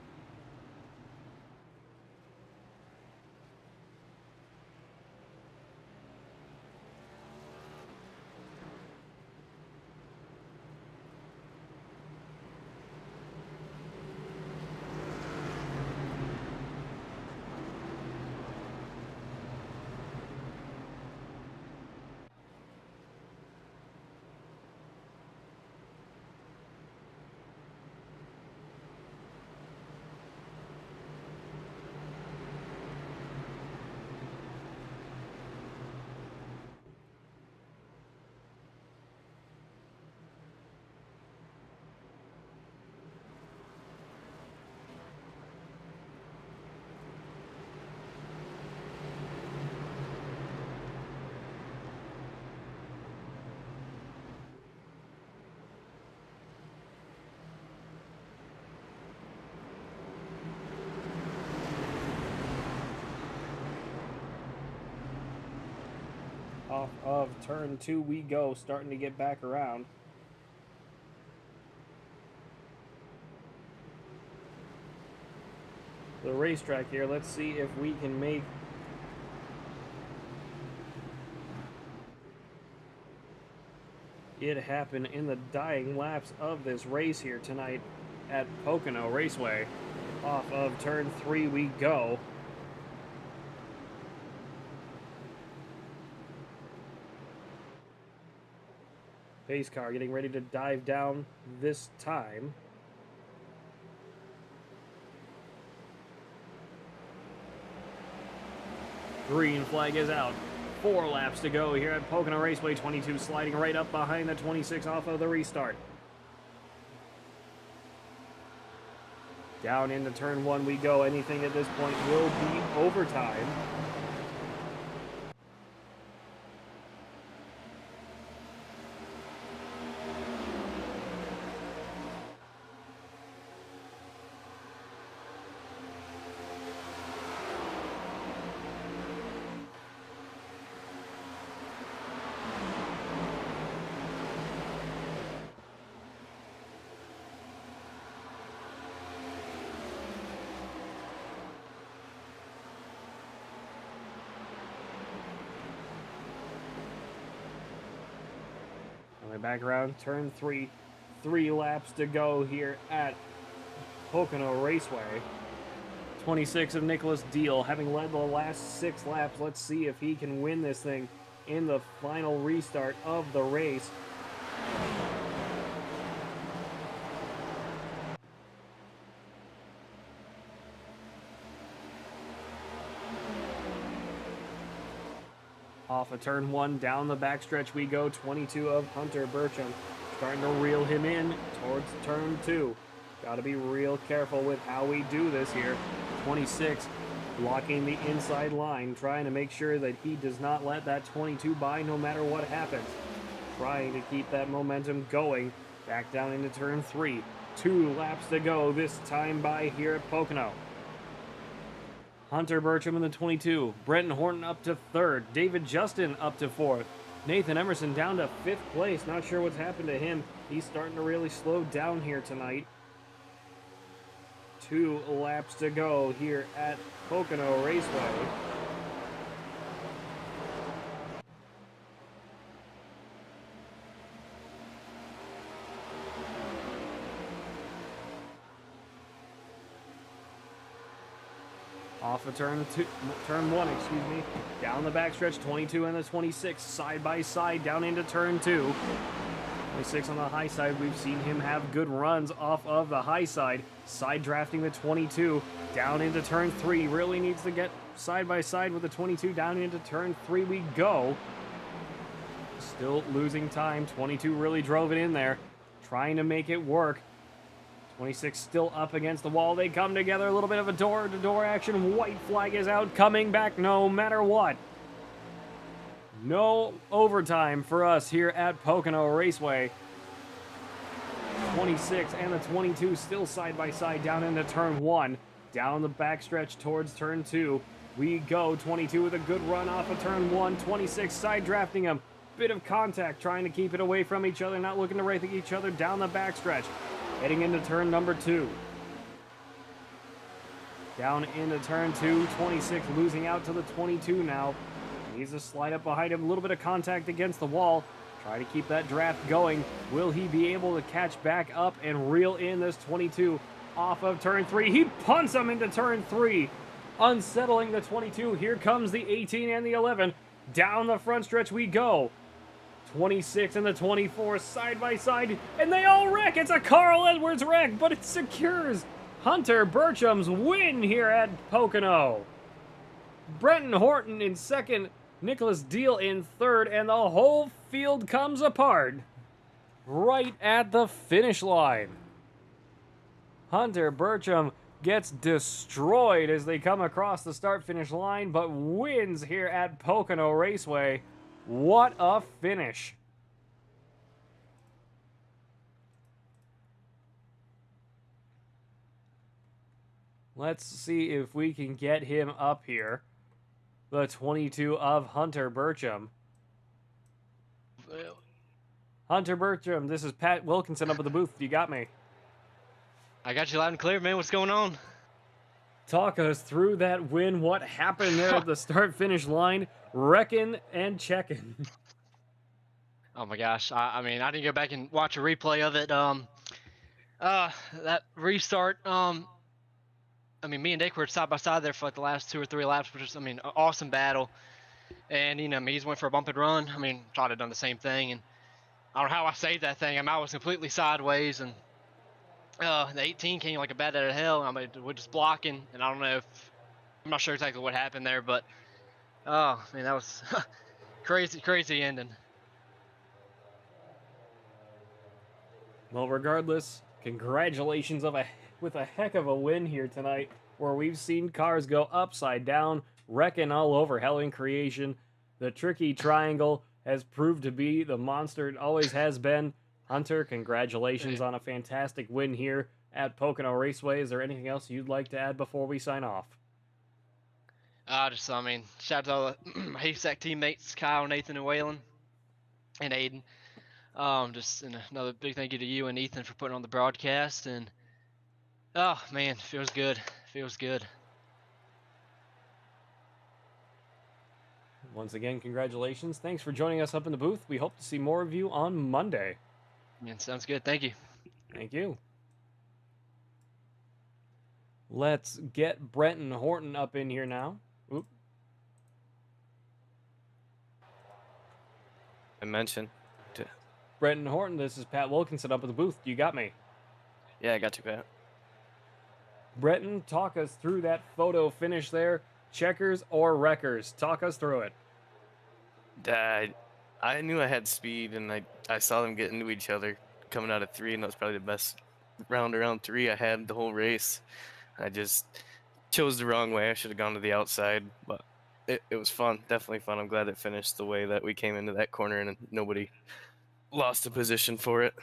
Off of turn 2 we go, starting to get back around. The racetrack here, let's see if we can make it happen in the dying laps of this race here tonight at Pocono Raceway. Off of turn 3 we go. Pace car getting ready to dive down this time. Green flag is out. 4 laps to go here at Pocono Raceway. 22 sliding right up behind the 26 off of the restart. Down into turn 1 we go. Anything at this point will be overtime. Coming back around turn 3. 3 laps to go here at Pocono Raceway. 26 of Nicholas Deal, having led the last 6 laps. Let's see if he can win this thing in the final restart of the race. Off of turn 1, down the backstretch we go. 22 of Hunter Burcham, starting to reel him in towards turn 2. Got to be real careful with how we do this here. 26 blocking the inside line, trying to make sure that he does not let that 22 by no matter what happens. Trying to keep that momentum going. Back down into turn 3. 2 laps to go, this time by here at Pocono. Hunter Burcham in the 22. Brenton Horton up to 3rd. David Justin up to 4th. Nathan Emerson down to 5th place. Not sure what's happened to him. He's starting to really slow down here tonight. 2 laps to go here at Pocono Raceway. Off of turn 1, excuse me. Down the backstretch, 22 and the 26 side by side down into turn 2. 26 on the high side, we've seen him have good runs off of the high side. Side drafting the 22 down into turn 3. Really needs to get side by side with the 22 down into turn 3 we go. Still losing time. 22 really drove it in there, trying to make it work. 26 still up against the wall. They come together, a little bit of a door-to-door action. White flag is out, coming back no matter what. No overtime for us here at Pocono Raceway. 26 and the 22 still side by side down into turn 1. Down the backstretch towards turn 2. We go. 22 with a good run off of turn 1. 26 side drafting him. Bit of contact, trying to keep it away from each other, not looking to race each other down the backstretch. Heading into turn number 2. Down into turn 2. 26 losing out to the 22 now. Needs to slide up behind him. A little bit of contact against the wall. Try to keep that draft going. Will he be able to catch back up and reel in this 22 off of turn 3? He punts him into turn 3, unsettling the 22. Here comes the 18 and the 11. Down the front stretch we go. 26 and the 24 side by side, and they all wreck. It's a Carl Edwards wreck, but it secures Hunter Burcham's win here at Pocono. Brenton Horton in 2nd, Nicholas Deal in 3rd, and the whole field comes apart right at the finish line. Hunter Burcham gets destroyed as they come across the start-finish line, but wins here at Pocono Raceway. What a finish. Let's see if we can get him up here. The 22 of Hunter Burcham. Hunter Burcham, this is Pat Wilkinson up at the booth. You got me. I got you loud and clear, man. What's going on? Talk us through that win. What happened there at the start-finish line? Wrecking and checking. Oh my gosh. I mean, I didn't go back and watch a replay of it. That restart, I mean, me and Dick were side by side there for like the last 2 or 3 laps, which is, I mean, an awesome battle. And, you know, me, he's went for a bump and run. I mean, tried to have done the same thing. And I don't know how I saved that thing. I mean, I was completely sideways. And the 18 came like a bat out of hell. I mean, we're just blocking. And I don't know if, I'm not sure exactly what happened there. But, oh, man, that was crazy ending. Well, regardless, congratulations with a heck of a win here tonight, where we've seen cars go upside down, wrecking all over Hell in Creation. The tricky triangle has proved to be the monster it always has been. Hunter, congratulations on a fantastic win here at Pocono Raceway. Is there anything else you'd like to add before we sign off? Just, I mean, shout out to all the Haystack teammates, Kyle, Nathan, and Waylon, and Aiden. Just another big thank you to you and Ethan for putting on the broadcast. And oh man, feels good. Feels good. Once again, congratulations. Thanks for joining us up in the booth. We hope to see more of you on Monday. Yeah, sounds good. Thank you. Thank you. Let's get Brenton Horton up in here now. Oop. I mentioned. Brenton Horton, this is Pat Wilkinson up at the booth. You got me. Yeah, I got you, Pat. Brenton, talk us through that photo finish there. Checkers or wreckers? Talk us through it. I knew I had speed, and I saw them get into each other coming out of 3, and that was probably the best around 3 I had the whole race. I just chose the wrong way. I should have gone to the outside, but it was fun. Definitely fun. I'm glad it finished the way that we came into that corner, and nobody lost a position for it.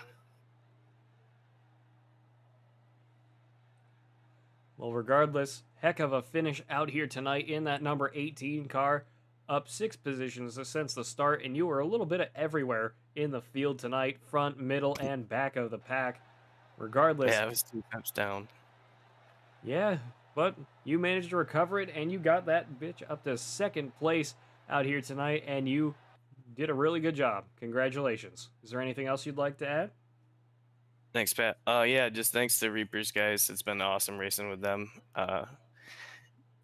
Well, regardless, heck of a finish out here tonight in that number 18 car. Up 6 positions since the start, and you were a little bit of everywhere in the field tonight, front, middle, and back of the pack. Regardless. Yeah, I was 2 laps down. Yeah, but you managed to recover it, and you got that bitch up to 2nd place out here tonight, and you did a really good job. Congratulations. Is there anything else you'd like to add? Thanks, Pat. Yeah, just thanks to Reapers, guys. It's been awesome racing with them.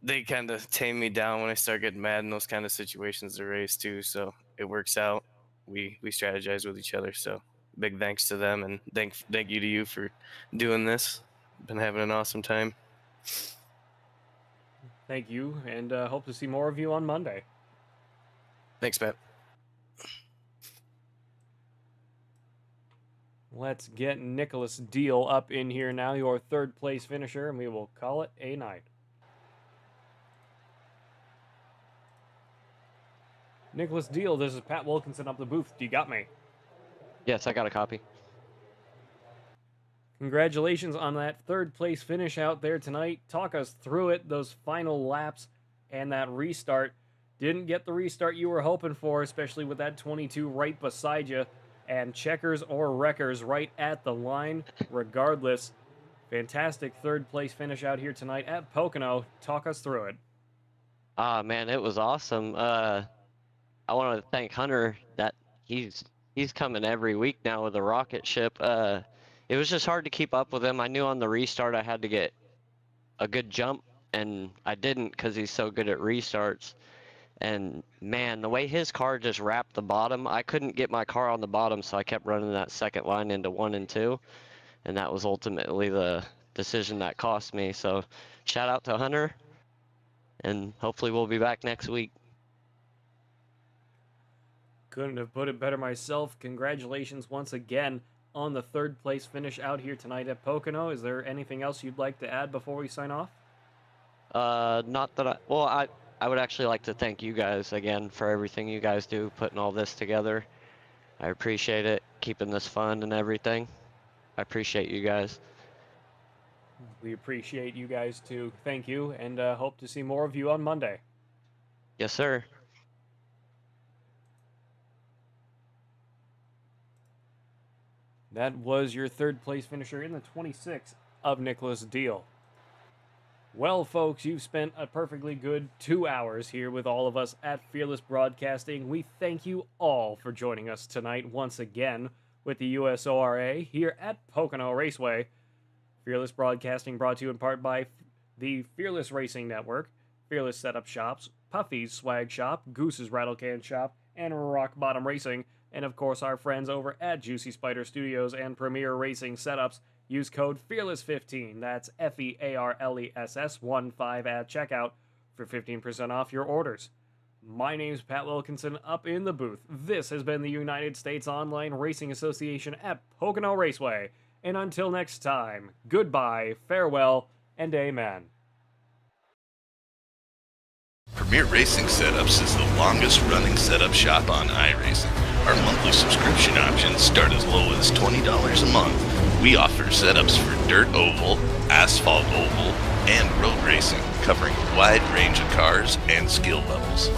They kind of tame me down when I start getting mad in those kind of situations to race too, so it works out. We strategize with each other, so big thanks to them, and thank you to you for doing this. Been having an awesome time. Thank you, and hope to see more of you on Monday. Thanks, Pat. Let's get Nicholas Deal up in here now, your 3rd place finisher, and we will call it a night. Nicholas Deal, this is Pat Wilkinson up the booth. Do you got me? Yes, I got a copy. Congratulations on that 3rd place finish out there tonight. Talk us through it, those final laps and that restart. Didn't get the restart you were hoping for, especially with that 22 right beside you, and checkers or wreckers right at the line. Regardless, fantastic 3rd place finish out here tonight at Pocono. Talk us through it. Man, it was awesome. I want to thank Hunter that he's coming every week now with a rocket ship. It was just hard to keep up with him. I knew on the restart I had to get a good jump, and I didn't because he's so good at restarts. And man, the way his car just wrapped the bottom, I couldn't get my car on the bottom, so I kept running that 2nd line into 1 and 2, and that was ultimately the decision that cost me. So shout out to Hunter, and hopefully we'll be back next week. Couldn't have put it better myself. Congratulations once again on the 3rd place finish out here tonight at Pocono. Is there anything else you'd like to add before we sign off? Not that I would actually like to thank you guys again for everything you guys do, putting all this together. I appreciate it, keeping this fun and everything. I appreciate you guys. We appreciate you guys too. Thank you, and hope to see more of you on Monday. Yes, sir. That was your 3rd place finisher in the 26 of Nicholas Deal. Well, folks, you've spent a perfectly good 2 hours here with all of us at Fearless Broadcasting. We thank you all for joining us tonight once again with the USORA here at Pocono Raceway. Fearless Broadcasting brought to you in part by the Fearless Racing Network, Fearless Setup Shops, Puffy's Swag Shop, Goose's Rattlecan Shop, and Rock Bottom Racing, and of course our friends over at Juicy Spider Studios and Premier Racing Setups. Use code FEARLESS15, that's FEARLESS15 at checkout for 15% off your orders. My name's Pat Wilkinson up in the booth. This has been the United States Online Racing Association at Pocono Raceway. And until next time, goodbye, farewell, and amen. Premier Racing Setups is the longest running setup shop on iRacing. Our monthly subscription options start as low as $20 a month. We offer setups for dirt oval, asphalt oval, and road racing, covering a wide range of cars and skill levels.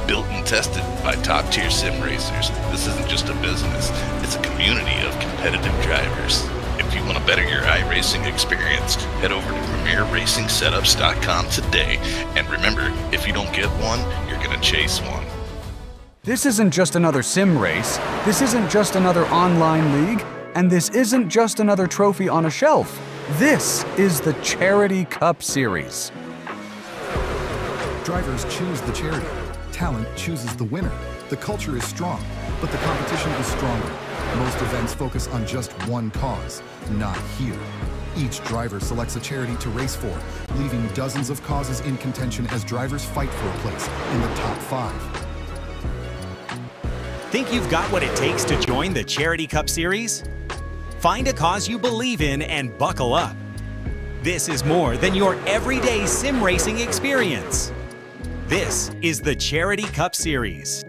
Built and tested by top-tier sim racers, this isn't just a business, it's a community of competitive drivers. If you want to better your iRacing experience, head over to PremierRacingSetups.com today. And remember, if you don't get one, you're going to chase one. This isn't just another sim race, this isn't just another online league, and this isn't just another trophy on a shelf. This is the Charity Cup Series. Drivers choose the charity. Talent chooses the winner. The culture is strong, but the competition is stronger. Most events focus on just one cause, not here. Each driver selects a charity to race for, leaving dozens of causes in contention as drivers fight for a place in the top 5. Think you've got what it takes to join the Charity Cup Series? Find a cause you believe in and buckle up. This is more than your everyday sim racing experience. This is the Charity Cup Series.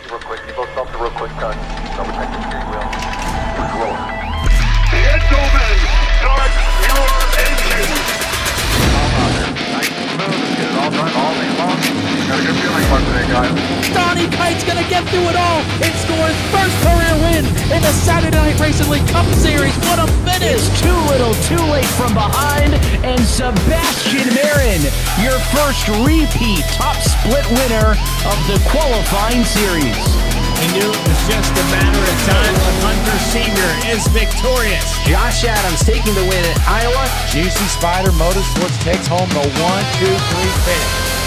Real quick, you both stop the real quick cut. Double check the steering wheel. Gentlemen, start your engines! Nice and smooth. Let's get it all done all day long. Got a good feeling about today, guys. Donnie Kite's gonna get through it all and score his first career win in the Saturday Night Racing League Cup Series. What a finish! It's too little, too late from behind, and Sebastian Marin, your first repeat top split winner of the qualifying series. We knew it was just a matter of time when Hunter Sr. is victorious. Josh Adams taking the win at Iowa. Juicy Spider Motorsports takes home the 1-2-3 finish.